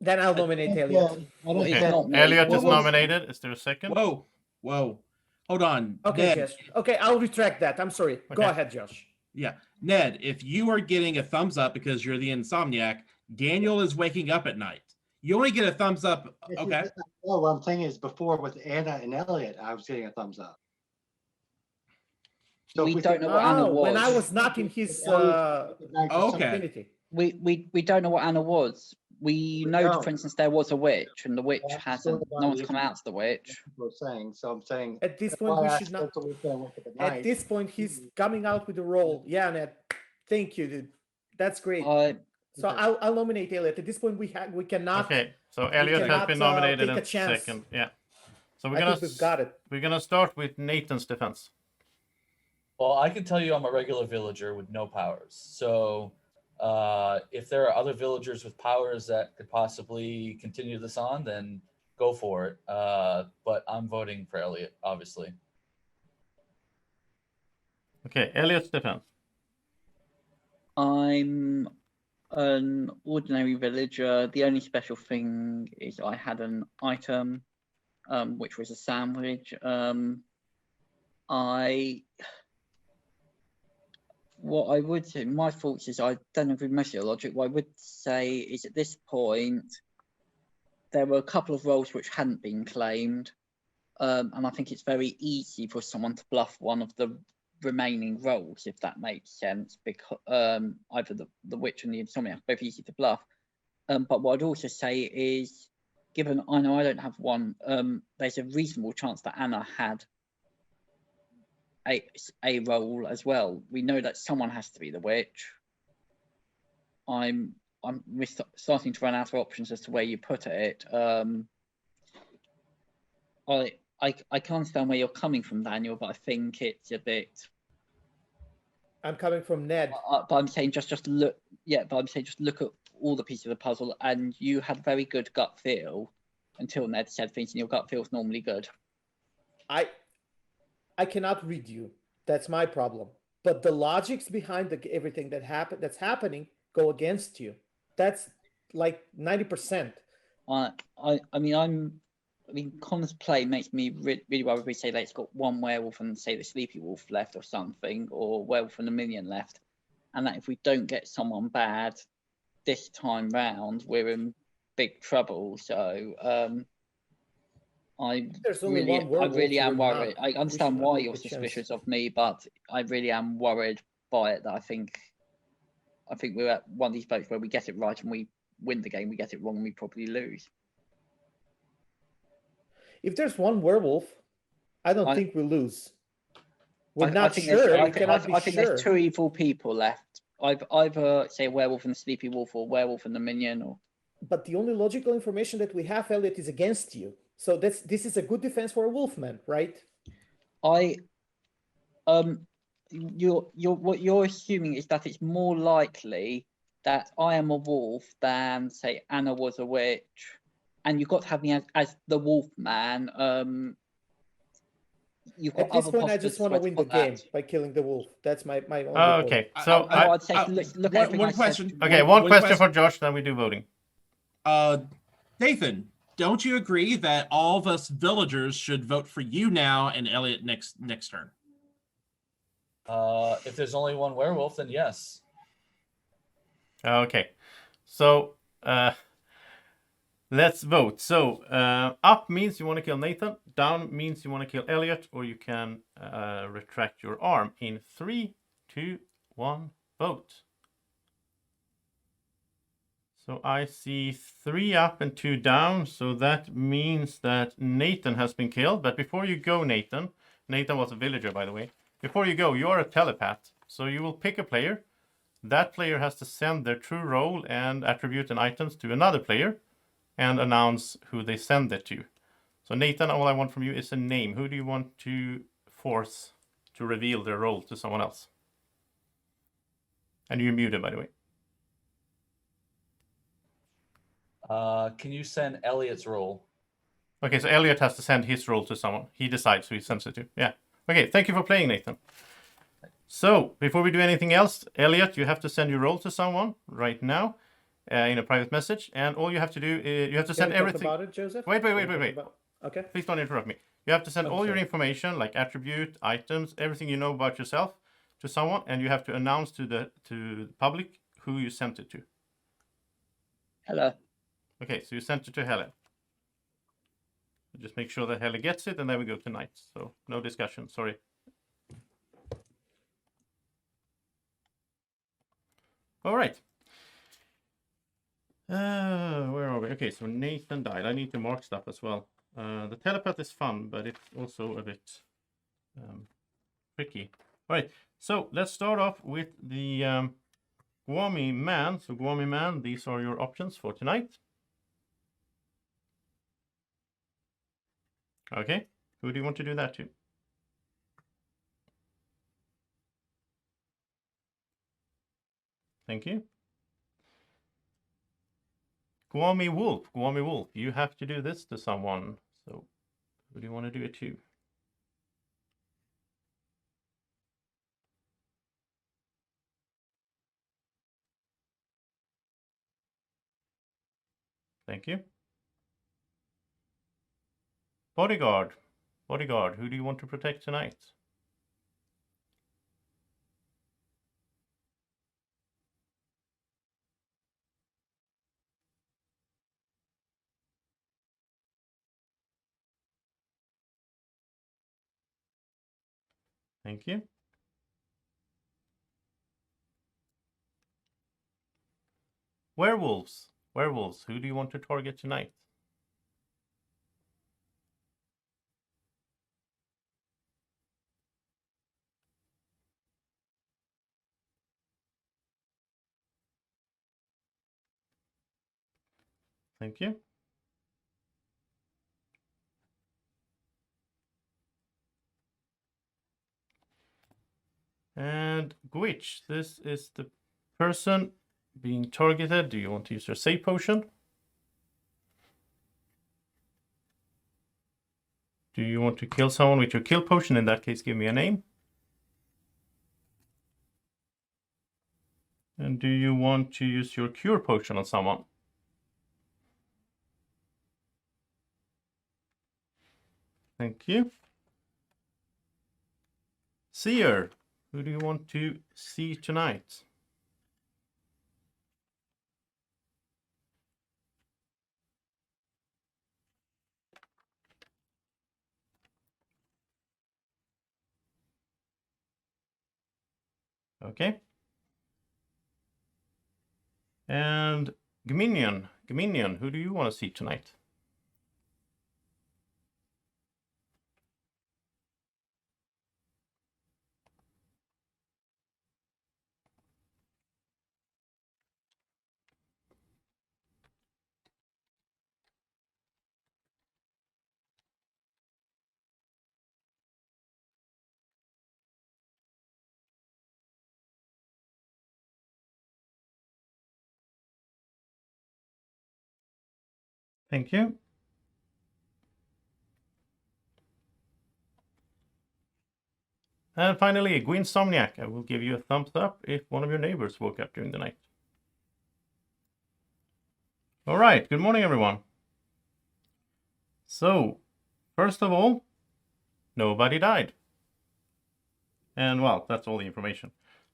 Then I'll nominate Elliot. Okay. Elliot is nominated. Is there a second? Whoa. Hold on. Okay, Ned. Josh. Okay, I'll retract that. I'm sorry. Go Okay. ahead, Josh. Yeah. Ned, if you are getting a thumbs up because you're the insomniac, Daniel is waking up at night. You only get a thumbs up. Okay. Well, what I'm saying is before with Anna and Elliot, I was getting a thumbs up. So We if don't know what Anna was. When I was not in his okay. We don't know what Anna was. We know, don't. for instance, there was a witch, and the witch That's hasn't. sort of No one's what come out to the witch. we're saying. So I'm saying At this that's point, why we I should asked not. Crystal if they wake up at At night. this point, he's coming out with the role. Yeah, Ned. Thank you, dude. That's great. So I'll nominate Elliot. At this point, we cannot. Okay, so we Elliot has cannot, been nominated take a in chance. second. Yeah. So I think we've got it. We're gonna start with Nathan's defense. Well, I can tell you I'm a regular villager with no powers. So if there are other villagers with powers that could possibly continue this on, then go for it. But I'm voting for Elliot, obviously. Okay, Elliot's defense. I'm an ordinary villager. The only special thing is I had an item, which was a sandwich. What I would say, my thoughts is I don't agree with most of your logic. What I would say is at this point, there were a couple of roles which hadn't been claimed. And I think it's very easy for someone to bluff one of the remaining roles, if that makes sense, because either the witch and the insomniac are both easy to bluff. But what I'd also say is, given I know I don't have one, there's a reasonable chance that Anna had a role as well. We know that someone has to be the witch. We're starting to run out of options as to where you put it. I can understand where you're coming from, Daniel, but I think it's a bit. I'm coming from Ned. But I'm saying just look. Yeah, but I'm saying just look at all the pieces of the puzzle, and you had very good gut feel until Ned said things, and your gut feel is normally good. I cannot read you. That's my problem. But the logics behind everything that's happening go against you. That's like 90%. I mean, Connor's play makes me really worried. We say that it's got one werewolf and say the sleepy wolf left or something, or werewolf and a minion left, and that if we don't get someone bad this time round, we're in big trouble. So I really am worried. I understand why you're suspicious of me, but I really am worried by it. That I think we're at one of these boats where we get it right and we win the game, we get it wrong and we probably lose. If there's one werewolf, I don't think we lose. We're not think sure. I think there's two evil people left. Either say a werewolf and the sleepy wolf, or werewolf and the minion. Or. But the only logical information that we have, Elliot, is against you. So this is a good defense for a wolfman, right? What you're assuming is that it's more likely that I am a wolf than say Anna was a witch, and you've got to have me as the wolf man. At this point, I just want to win the game by killing the wolf. That's my only goal. Okay, so I'd say look at one question. Okay, one question for Josh, then we do voting. Nathan, don't you agree that all of us villagers should vote for you now and Elliot next turn? If there's only one werewolf, then yes. Okay, so let's vote. So up means you want to kill Nathan. Down means you want to kill Elliot, or you can retract your arm. In 3, 2, 1, vote. So I see 3 up and 2 down. So that means that Nathan has been killed. But before you go, Nathan was a villager, by the way. Before you go, you're a telepath. So you will pick a player. That player has to send their true role and attribute and items to another player and announce who they send it to. So Nathan, all I want from you is a name. Who do you want to force to reveal their role to someone else? And you're muted, by the way. Can you send Elliot's role? Okay, so Elliot has to send his role to someone. He decides who he sends it to. Yeah. Okay, thank you for playing, Nathan. So, before we do anything else, Elliot, you have to send your role to someone right now in a private message. And all you have to do is you have to send everything. About it, Joseph? Wait. Okay. Please don't interrupt me. You have to send I'm all your sorry. information, like attribute, items, everything you know about yourself to someone, and you have to announce to the public who you sent it to. Hello. Okay, so you sent it to Helen. Just make sure that Helen gets it, and then we go tonight. So no discussion, sorry. All right. Where are we? Okay, so Nathan died. I need to mark stuff as well. The telepath is fun, but it's also a bit tricky. All right, so let's start off with the Gwami man. So Gwami man, these are your options for tonight. Okay, who do you want to do that to? Thank you. Gwami Wolf, you have to do this to someone. So who do you want to do it to? Thank you. Bodyguard, who do you want to protect tonight? Thank you. Werewolves, who do you want to target tonight? Thank you. And Gwitch, this is the person being targeted. Do you want to use your save potion? Do you want to kill someone with your kill potion? In that case, give me a name. And do you want to use your cure potion on someone? Thank you. Seer, who do you want to see tonight? Okay. And Gminion, who do you want to see tonight? Thank you. And finally, Gwinsomniac, I will give you a thumbs up if one of your neighbors woke up during the night. All right, good morning, everyone. So, first of all, nobody died. And well, that's all the information.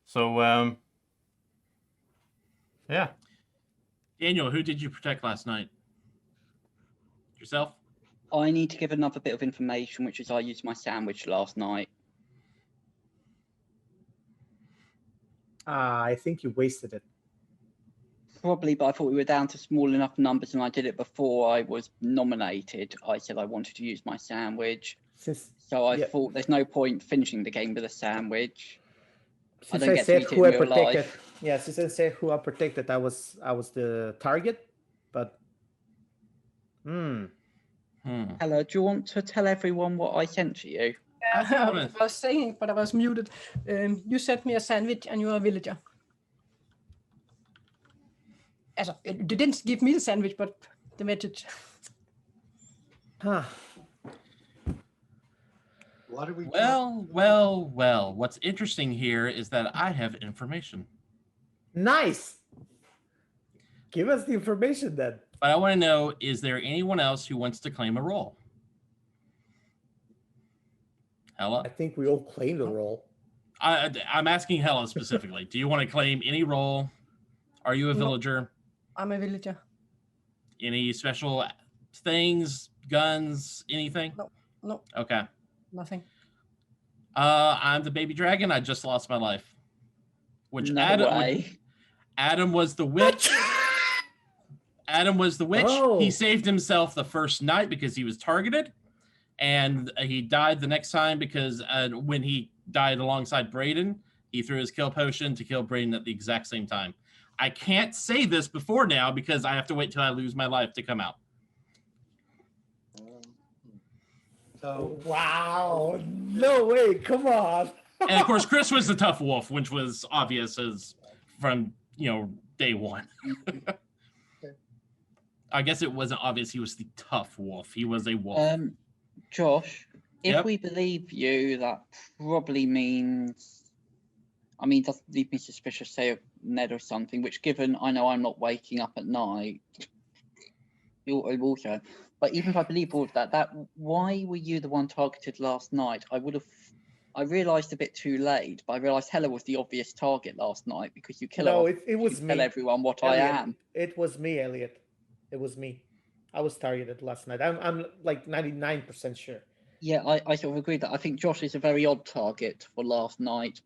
So, yeah. Daniel, who did you protect last night? Yourself? I need to give another bit of information, which is I used my sandwich last night. I think you wasted it. Probably, but I thought we were down to small enough numbers, and I did it before I was nominated. I said I wanted to use my sandwich. So I thought there's no point finishing the game with a sandwich. Since don't I get to said eat it who in I real protected, life. yeah, since I said who I protected, I was the target. But Hello, do you want to tell everyone what I sent to you? I was saying, but I was muted. You sent me a sandwich and you're a villager. Also, you didn't give me the sandwich, but the message. What are we? Well. What's interesting here is that I have information. Nice. Give us the information then. But I want to know, is there anyone else who wants to claim a role? Hella? I think we all claimed the role. I'm asking Hella specifically. Do you want to claim any role? Are you a No. villager? I'm a villager. Any special things, guns, anything? No, Okay. nothing. I'm the baby dragon. I just lost my life. Which Adam was the witch. Adam was the witch. Oh. He saved himself the first night because he was targeted. And he died the next time because when he died alongside Brayden, he threw his kill potion to kill Brayden at the exact same time. I can't say this before now because I have to wait till I lose my life to come out. So wow, no way, come on. And of course, Chris was the tough wolf, which was obvious as from day one. I guess it wasn't obvious he was the tough wolf. He was a wolf. Josh, if Yep. we believe you, that probably means, I mean, doesn't leave me suspicious, say, of Ned or something, which given I know I'm not waking up at night, you also, but even if I believe all of that, why were you the one targeted last night? I realised a bit too late, but I realised Hella was the obvious target last night because you kill her. No, off, it was you me. Tell everyone what I Elliot. am. It was me, Elliot. It was me. I was targeted last night. I'm like 99% sure. Yeah, I sort of agree that I think Josh is a very odd target for last night.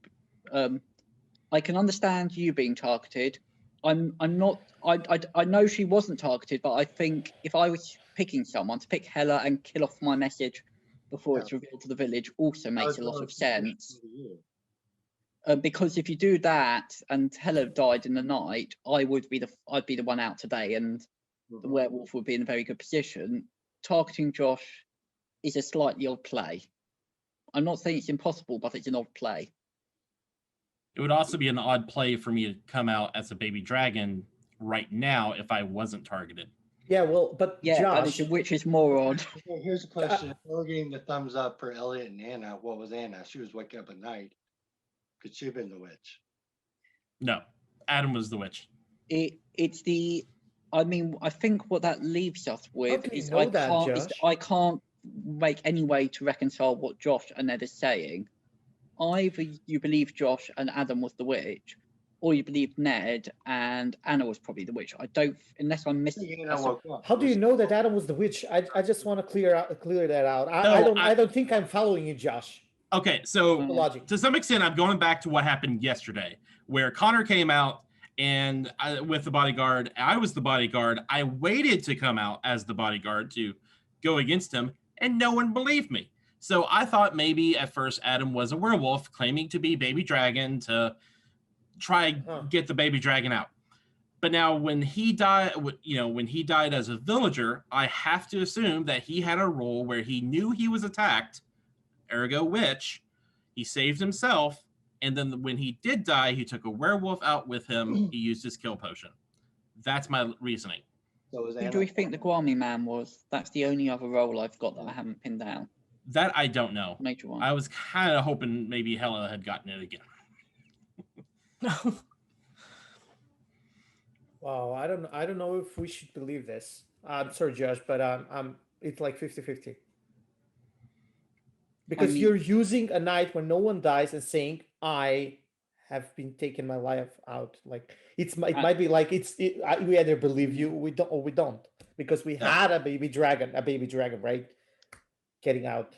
I can understand you being targeted. I'm not. I know she wasn't targeted, but I think if I was picking someone to pick Hella and kill off my message before it's revealed to the village also makes a lot of sense. Because if you do that and Hella died in the night, I'd be the one out today, and the werewolf would be in a very good position. Targeting Josh is a slightly odd play. I'm not saying it's impossible, but it's an odd play. It would also be an odd play for me to come out as a baby dragon right now if I wasn't targeted. Yeah, well, but Josh, which is more odd. Okay, here's a question. If we're getting the thumbs up for Elliot and Anna, what was Anna? She was waking up at night. Could she have been the witch? No, Adam was the witch. It's the. I mean, I think what that leaves us with can you is know that, I can't make any way to reconcile what Josh and Ned is saying. Either you believe Josh and Adam was the witch, or you believe Ned and Anna was probably the witch. I don't, unless I'm missing. how do you know that Adam was the witch? I just want to clear that out. No, I don't think I'm following you, Josh. Okay, so logic. To some extent, I'm going back to what happened yesterday, where Connor came out and with the bodyguard. I was the bodyguard. I waited to come out as the bodyguard to go against him, and no one believed me. So I thought maybe at first Adam was a werewolf claiming to be baby dragon to try get the baby dragon out. But now when he died, when he died as a villager, I have to assume that he had a role where he knew he was attacked, ergo witch. He saved himself, and then when he did die, he took a werewolf out with him. He used his kill potion. That's my reasoning. So was Who do we think the Guami man was? That's the only other role I've got that I haven't pinned down. That I don't know. Major one. I was kind of hoping maybe Hella had gotten it again. Wow, I don't know if we should believe this. I'm sorry, Josh, but it's like 50-50. Because mean- you're using a night when no one dies and saying, I have been taking my life out. Like it might be like we either believe you, we don't, or we don't, because we had a baby dragon, right, getting out.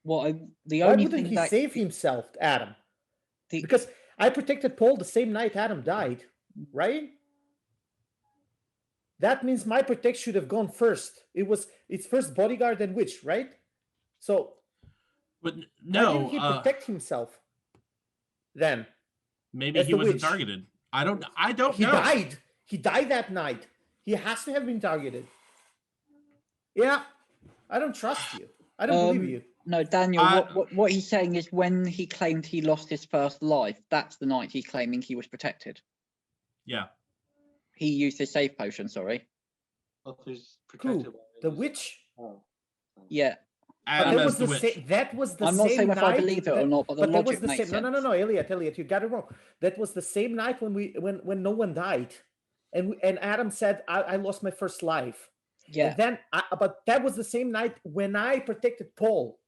Well, the Why only wouldn't thing he that save himself, Adam? Because I protected Paul the same night Adam died, right? That means my protect should have gone first. It's first bodyguard and witch, right? So, but why no, didn't he protect himself then? maybe as he the wasn't witch? targeted. I don't He know. died. He died that night. He has to have been targeted. Yeah, I don't trust you. I don't believe you. No, Daniel, what he's saying is when he claimed he lost his first life, that's the night he's claiming he was protected. Yeah. He used his save potion, sorry. Who? The witch? Yeah. But that was the same. That was the I'm same not saying night. if I believe it or not, but the that was logic the makes same. sense. No, Elliot, you got it wrong. That was the same night when no one died, and Adam said, "I lost my first life." Yeah. And then, but that was the same night when I protected Paul.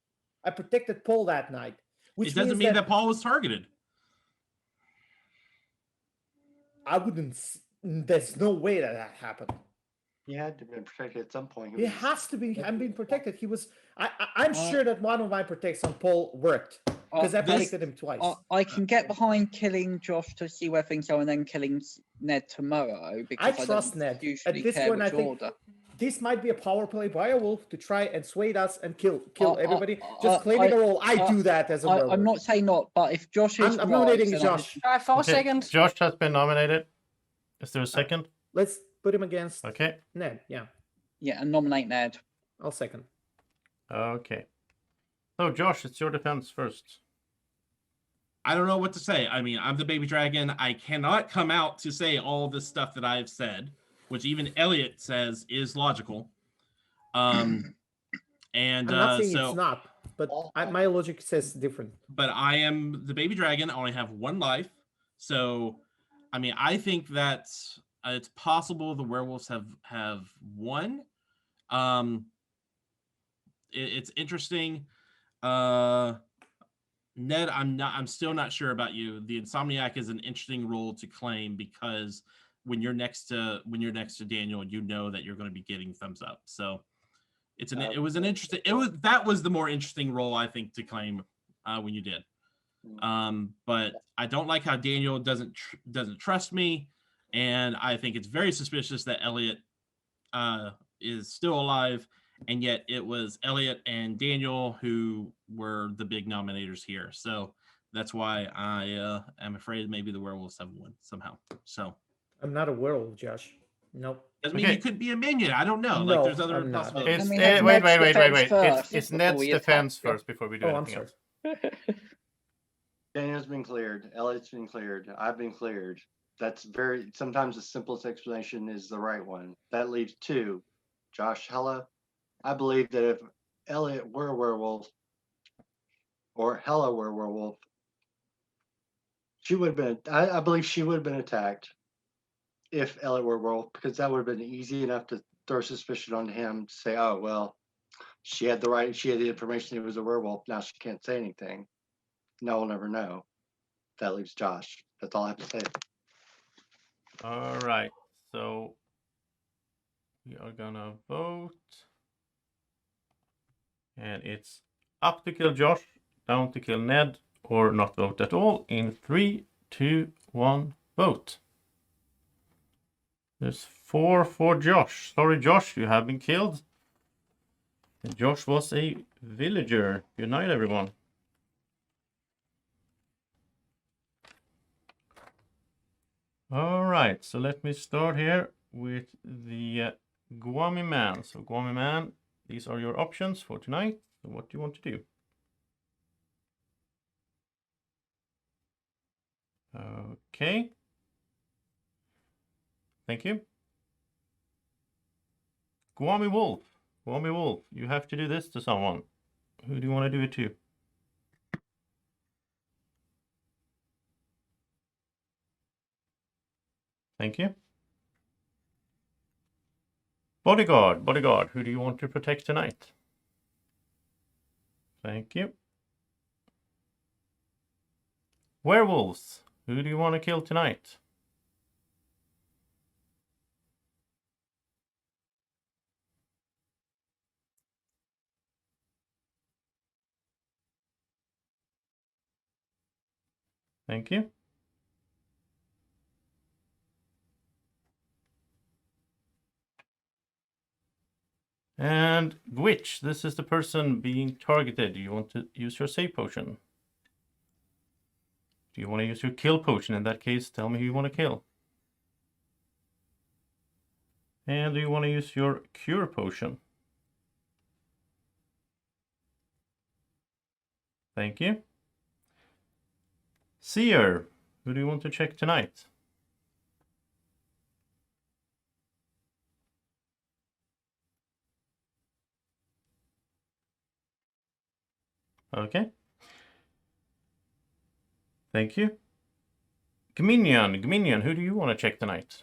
I protected Paul that night. Which It doesn't mean that Paul was targeted. I wouldn't. There's no way that happened. He had to be protected at some point. He has to be. I'm being protected. He was. I'm sure that one of my protects on Paul worked because I protected him twice. I can get behind killing Josh to see where things go, and then killing Ned tomorrow. Because I trust don't Ned. usually At this care point, I which think order. this might be a power play by a wolf to try and sway us and kill everybody. Just claiming a role. I do that as a werewolf. I'm not saying not, but if Josh is I'm nominating then Josh. 4 Okay, seconds. Josh has been nominated. Is there a second? Let's put him against Okay. Ned. Yeah. Yeah, and nominate Ned. I'll second. Okay. So, Josh, it's your defense first. I don't know what to say. I mean, I'm the baby dragon. I cannot come out to say all this stuff that I've said, which even Elliot says is logical. And I'm not saying so it's not, but my logic says different. but I am the baby dragon. I only have one life. So, I mean, I think that it's possible the werewolves have won. It's interesting. Ned, I'm still not sure about you. The Insomniac is an interesting role to claim because when you're next to Daniel, you know that you're going to be getting thumbs up. So that was the more interesting role I think to claim when you did. But I don't like how Daniel doesn't trust me, and I think it's very suspicious that Elliot is still alive, and yet it was Elliot and Daniel who were the big nominators here. So that's why I am afraid maybe the werewolves have won somehow. So I'm not a werewolf, Josh. Nope. doesn't mean you could be a minion. I don't know. No, Like there's other I'm not. possibilities. Wait. It's Ned's defense first before we do I'm anything sorry. else. Daniel's been cleared. Elliot's been cleared. I've been cleared. That's sometimes the simplest explanation is the right one. That leaves two. Josh, Hella. I believe that if Elliot were a werewolf or Hella were a werewolf, she would have been, I believe she would have been attacked if Elliot were a werewolf, because that would have been easy enough to throw suspicion on him to say, oh, well, she had the information he was a werewolf. Now she can't say anything. No one will never know. That leaves Josh. That's all I have to say. All right. So we are gonna vote. And it's up to kill Josh, down to kill Ned, or not vote at all. In 3, 2, 1, vote. There's 4 for Josh. Sorry, Josh, you have been killed. And Josh was a villager. Good night, everyone. All right, so let me start here with the Gwami Man. So Gwami Man, these are your options for tonight. So what do you want to do? Okay. Thank you. Gwami Wolf. Gwami Wolf, you have to do this to someone. Who do you want to do it to? Thank you. Bodyguard, who do you want to protect tonight? Thank you. Werewolves, who do you want to kill tonight? Thank you. And Gwitch, this is the person being targeted. Do you want to use your save potion? Do you want to use your kill potion? In that case, tell me who you want to kill. And do you want to use your cure potion? Thank you. Seer, who do you want to check tonight? Okay. Thank you. Gminion, who do you want to check tonight?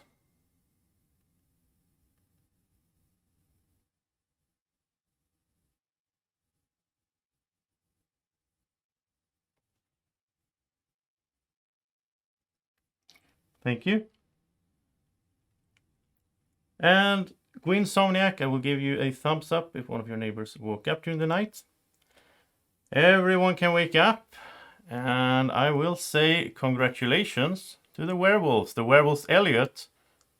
Thank you. And Gwinsomniac, I will give you a thumbs up if one of your neighbors woke up during the night. Everyone can wake up. And I will say congratulations to the werewolves. The werewolves Elliot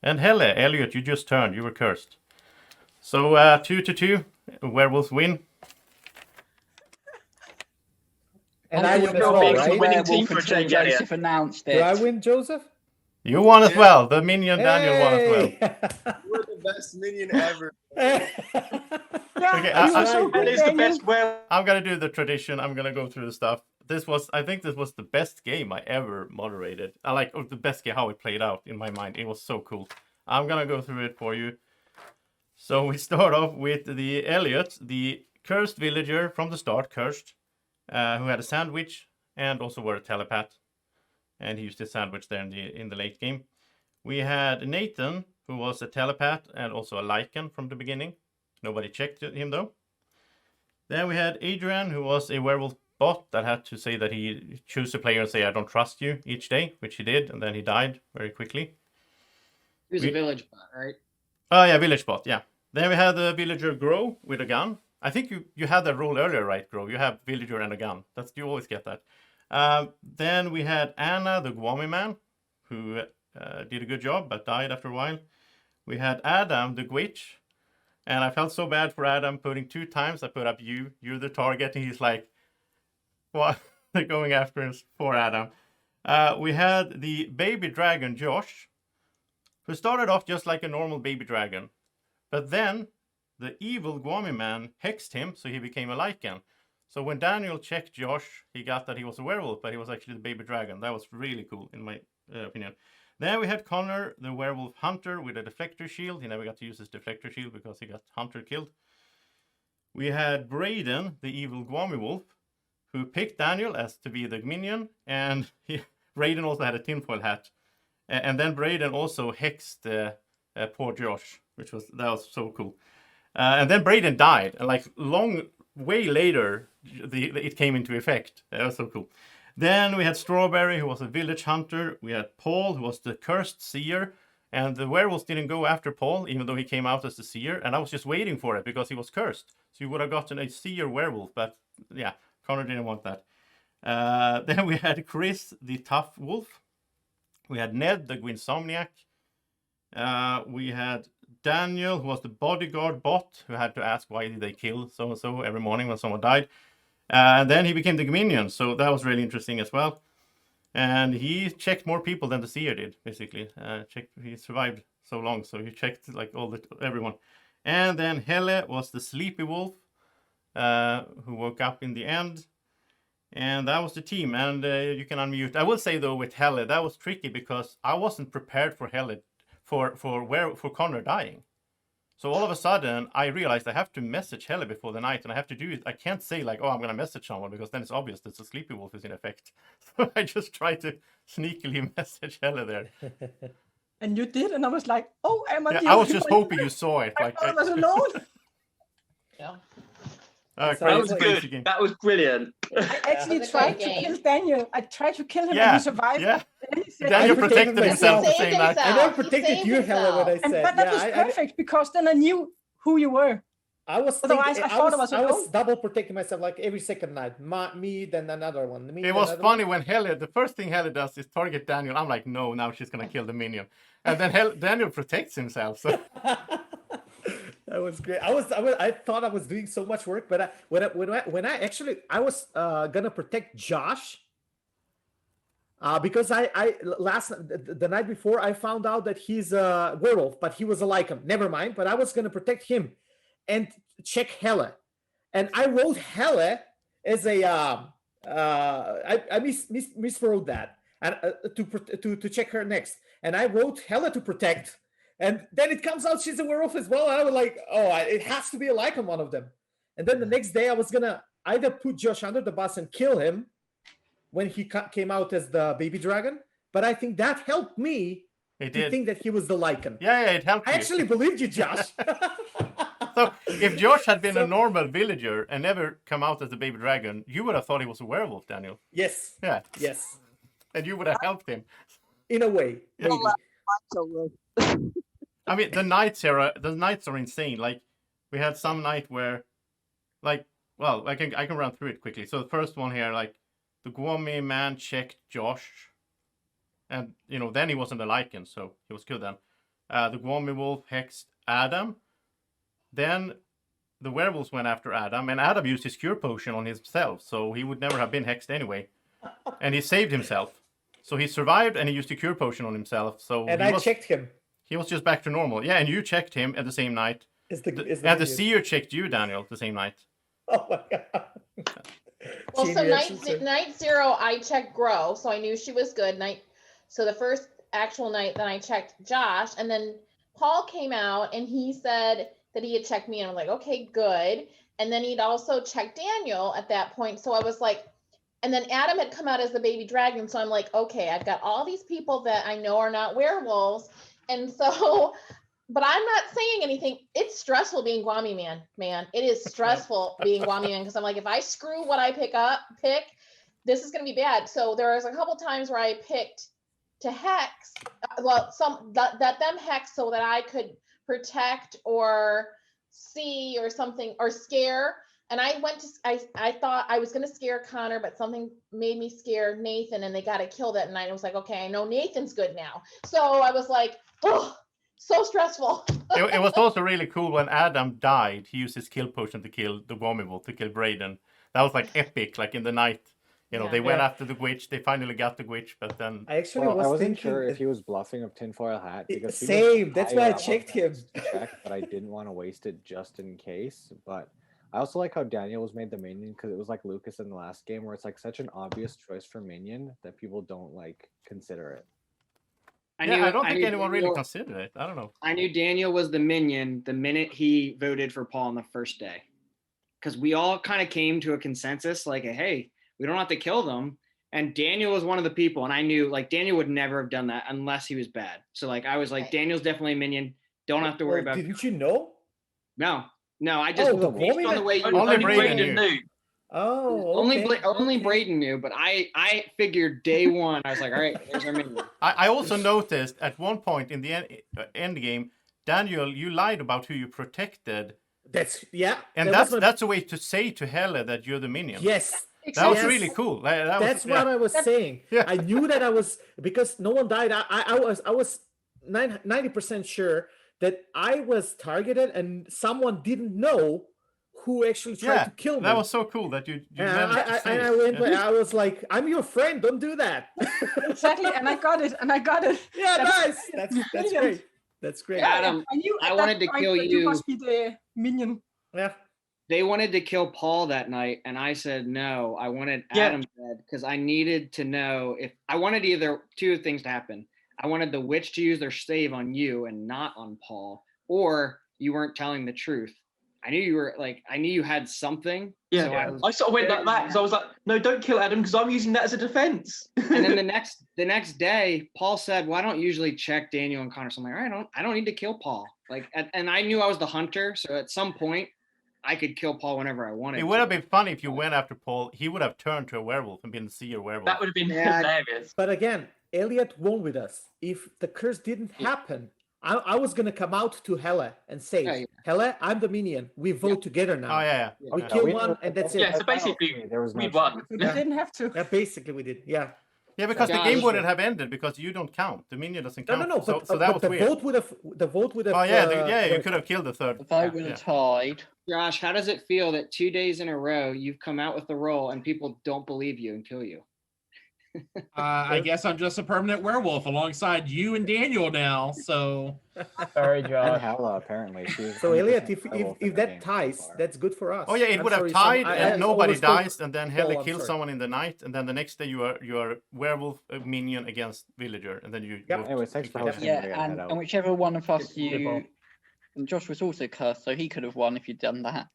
and Helle. Elliot, you just turned. You were cursed. So 2-2. Werewolves win. And I win as well, right? Winning team for a change, Elliot. Joseph announced it. Do I win, Joseph? You won as well. The minion Daniel won as well. We're the best minion ever. Okay, I'm gonna do the tradition. I'm gonna go through the stuff. I think this was the best game I ever moderated. The best game, how it played out in my mind. It was so cool. I'm gonna go through it for you. So we start off with the Elliot, the cursed villager from the start, cursed, who had a sandwich and also were a telepath. And he used his sandwich there in the late game. We had Nathan, who was a telepath and also a Lycan from the beginning. Nobody checked him though. Then we had Adrian, who was a werewolf bot that had to say that he chose a player and say, I don't trust you each day, which he did, and then he died very quickly. He was a village bot, right? Oh yeah, village bot, yeah. Then we had the villager Grow with a gun. I think you had that role earlier, right, Grow? You have villager and a gun. You always get that. Then we had Anna, the Gwami man, who did a good job, but died after a while. We had Adam, the Gwitch, and I felt so bad for Adam putting 2 times. I put up you're the target, and he's like, what? They're going after us for Adam. We had the baby dragon, Josh, who started off just like a normal baby dragon, but then the evil Gwami man hexed him, so he became a Lycan. So when Daniel checked Josh, he got that he was a werewolf, but he was actually the baby dragon. That was really cool, in my opinion. Then we had Connor, the werewolf hunter, with a deflector shield. He never got to use his deflector shield because he got hunter killed. We had Braden, the evil Gwami wolf, who picked Daniel as to be the Gminion, and Braden also had a tinfoil hat. And then Braden also hexed poor Josh, that was so cool. And then Braden died, and way later, it came into effect. That was so cool. Then we had Strawberry, who was a village hunter. We had Paul, who was the cursed seer. And the werewolves didn't go after Paul, even though he came out as the seer. And I was just waiting for it because he was cursed. So you would have gotten a seer werewolf. But yeah, Connor didn't want that. Then we had Chris, the tough wolf. We had Ned, the Gwinsomniac. We had Daniel, who was the bodyguard bot, who had to ask why did they kill so-and-so every morning when someone died. And then he became the Gminion, so that was really interesting as well. And he checked more people than the seer did, basically. He survived so long, so he checked everyone. And then Helle was the sleepy wolf, who woke up in the end. And that was the team, and you can unmute. I will say though, with Helle, that was tricky because I wasn't prepared for Helle for Connor dying. So all of a sudden, I realized I have to message Helle before the night, and I have to do it. I can't say I'm going to message someone because then it's obvious that the sleepy wolf is in effect. So I just tried to sneakily message Helle there. and you did, and I was like, oh, am I? Yeah, the I was only just one? hoping you saw it. I Like, thought I was alone. Yeah. So That it's was like- good. game. That was brilliant. I actually That's a tried great to kill game. Daniel. I tried to kill him, and Yeah, he survived. yeah. And then he said, Daniel I protected protected himself the He same saved night. I himself. never He protected saved you, Hella, when I himself. said, but that was perfect because then I knew who you were. I was Otherwise, thinking, I thought I was I was alone. double protecting myself like every second night. Me, then another one. Me, It then was another funny one. when Helle, the first thing Helle does is target Daniel. I'm like, no, now she's gonna kill the minion, and then Daniel protects himself. So That was great. I thought I was doing so much work, but when I actually I was gonna protect Josh. Because the night before I found out that he's a werewolf, but he was a lycan. Never mind. But I was gonna protect him and check Helle, and I wrote Helle as a I miswrote that and to check her next, and I wrote Helle to protect, and then it comes out she's a werewolf as well, and I was like, oh, it has to be a lycan, one of them. And then the next day I was gonna either put Josh under the bus and kill him when he came out as the baby dragon, but I think that helped me to think that he was the lycan. Yeah, it helped I you. actually believed you, Josh. So if Josh had been a normal villager and never come out as a baby dragon, you would have thought he was a werewolf, Daniel. Yes. Yeah. Yes. And you would have helped him. In a way, maybe. I mean, the nights are insane. Like, we had some night where, like, well, I can run through it quickly. So the first one here, like, the Gwami man checked Josh, and then he wasn't a lycan, so he was good then. The Gwami wolf hexed Adam. Then the werewolves went after Adam, and Adam used his cure potion on himself, so he would never have been hexed anyway. And he saved himself. So he survived, and he used the cure potion on himself. So And I checked him. He was just back to normal. Yeah, and you checked him at the same night. And the seer checked you, Daniel, the same night. Oh my god. Well, so night 0, I checked Grow, so I knew she was good. So the first actual night, then I checked Josh, and then Paul came out and he said that he had checked me, and I'm like, okay, good. And then he'd also checked Daniel at that point, so I was like, and then Adam had come out as the baby dragon, so I'm like, okay, I've got all these people that I know are not werewolves, and so. But I'm not saying anything. It's stressful being Gwami man. It is stressful being Gwami man because I'm like, if I screw what I pick, this is going to be bad. So there was a couple times where I picked to hex, that them hex so that I could protect or see or something or scare. And I thought I was going to scare Connor, but something made me scare Nathan, and they got to kill that night. I was like, okay, I know Nathan's good now. So I was like, oh. So stressful. It was also really cool when Adam died. He used his kill potion to kill the Gwami wolf, to kill Braden. That was like epic. Like in the night, they went after the witch. They finally got the witch, but then I wasn't sure if he was bluffing of tinfoil hat because he was same. That's why I higher up checked on him. the check, but I didn't want to waste it just in case. But I also like how Daniel was made the minion because it was like Lucas in the last game, where it's like such an obvious choice for minion that people don't like consider it. I don't think anyone really considered it. I don't know. I knew Daniel was the minion the minute he voted for Paul on the first day. Because we all kind of came to a consensus like, hey, we don't have to kill them. And Daniel was one of the people. And I knew like Daniel would never have done that unless he was bad. So like I was like, Daniel's definitely a minion. Don't have to worry about. Didn't you know? No, I just based on the way you only Braden knew. Oh, only Braden knew, but I figured day one. I was like, all right, there's our minion. I also noticed at one point in the end game, Daniel, you lied about who you protected. And that's a way to say to Helle that you're the minion. Yes. That was really cool. That's what I was saying. Yeah. I knew that I was, because no one died. I was 90% sure that I was targeted and someone didn't know who actually tried to kill me. That was so cool that you managed to say it. I was like, I'm your friend, don't do that. Exactly, and I got it. Yeah, nice. That's great. That's great. Yeah, Adam, I wanted to kill you. You must be the minion. Yeah. They wanted to kill Paul that night, and I said no. I wanted Adam dead because I needed to know if I wanted either two things to happen. I wanted the witch to use their save on you and not on Paul, or you weren't telling the truth. I knew you were like, I knew you had something. Yeah, So I sort of went like that because I was like, no, don't kill Adam because I'm using that as a defense. And then the next day, Paul said, "Well, I don't usually check Daniel and Connor." So I'm like, "All right, I don't need to kill Paul." Like, and I knew I was the hunter, so at some point, I could kill Paul whenever I wanted. It would have been funny if you went after Paul. He would have turned to a werewolf and been seer werewolf. That would have been hilarious. But again, Elliot won with us. If the curse didn't happen, I was gonna come out to Hella and say, Hella, I'm the minion. We vote together now. Oh yeah. We kill one and that's it. Yeah, so basically, we won. We didn't have to. Yeah, basically we did. Yeah. Yeah, because the game wouldn't have ended because you don't count. The minion doesn't count. No. So, But, so that but was the weird. vote would have. Oh yeah, you could have killed the third. The vote would have tied. Josh, how does it feel that 2 days in a row you've come out with the role and people don't believe you and kill you? I guess I'm just a permanent werewolf alongside you and Daniel now. So Sorry, And Josh. Hella, apparently. She's So Elliot, 100% werewolf in if the that game so ties, far. that's good for us. Oh yeah, it I'm would have sorry, tied I and nobody always told dies, and then Paul, Helle I'm kills sorry. someone in the night, and then the next day you are werewolf minion against villager, and then you. Yep. Anyways, thanks for hosting. Yeah, We gotta head out. and whichever one of us Yeah, Paul. you. And Josh was also cursed, so he could have won if you'd done that.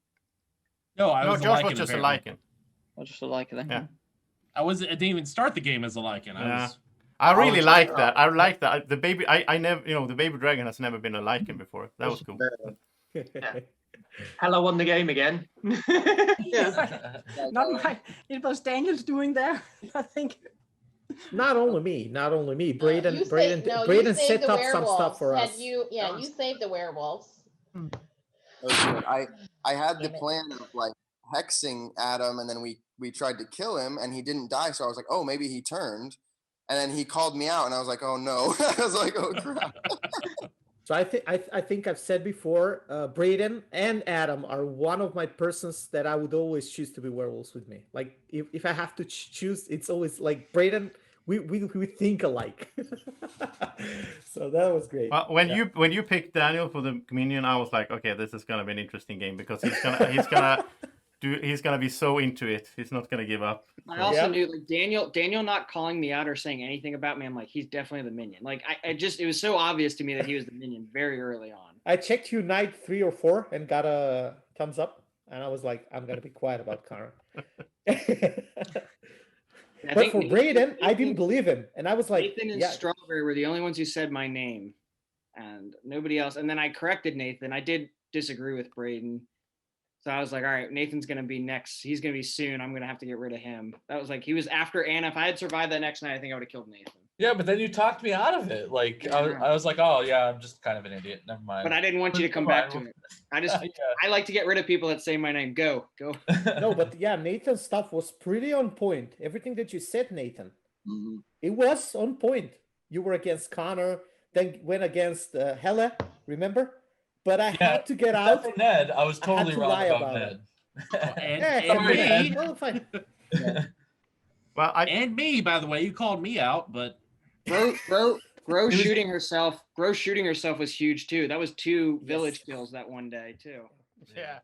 no, I No, was Josh a was Lycan, just a apparently. Lycan. Or just a like then. Yeah. I didn't even start the game as a Lycan. Yeah. I really like that. I like that. The baby, I never, the baby dragon has never been a Lycan before. That was cool. Hella won the game again. Yeah. Not my. It was Daniel's doing there. I think. Not only me. Braden You saved set the up some werewolves. stuff for Had us. you saved the werewolves. I had the plan of like hexing Adam, and then we tried to kill him, and he didn't die. So I was like, oh, maybe he turned, and then he called me out, and I was like, oh no, I was like, oh crap. So I think I've said before, Braden and Adam are one of my persons that I would always choose to be werewolves with me. Like if I have to choose, it's always like Braden. We think alike. So that was great. Well, when you picked Daniel for the Gminion, I was like, okay, this is gonna be an interesting game because he's gonna be so into it. He's not gonna give up. I also knew like Daniel not calling me out or saying anything about me. I'm like, he's definitely the minion. Like it was so obvious to me that he was the minion very early on. I checked you night 3 or 4 and got a thumbs up, and I was like, I'm gonna be quiet about Connor. But for Braden, I didn't believe him, and I was like, Nathan and Strawberry were the only ones who said my name, and nobody else. And then I corrected Nathan. I did disagree with Braden, so I was like, all right, Nathan's gonna be next. He's gonna be soon. I'm gonna have to get rid of him. That was like he was after Anna. If I had survived that next night, I think I would have killed Nathan. Yeah, but then you talked me out of it. Like I was like, oh yeah, I'm just kind of an idiot. Never mind. But I didn't want you to come back to it. I like to get rid of people that say my name. Go. No, but yeah, Nathan's stuff was pretty on point. Everything that you said, Nathan, it was on point. You were against Connor, then went against Hella, remember? But I had to get out. For Ned, I was totally to wrong lie about about Ned. And me. Well, fine. Well, and me, by the way, you called me out, but Gro shooting herself. Gro shooting herself was huge too. That was 2 village kills that one day too. Yeah.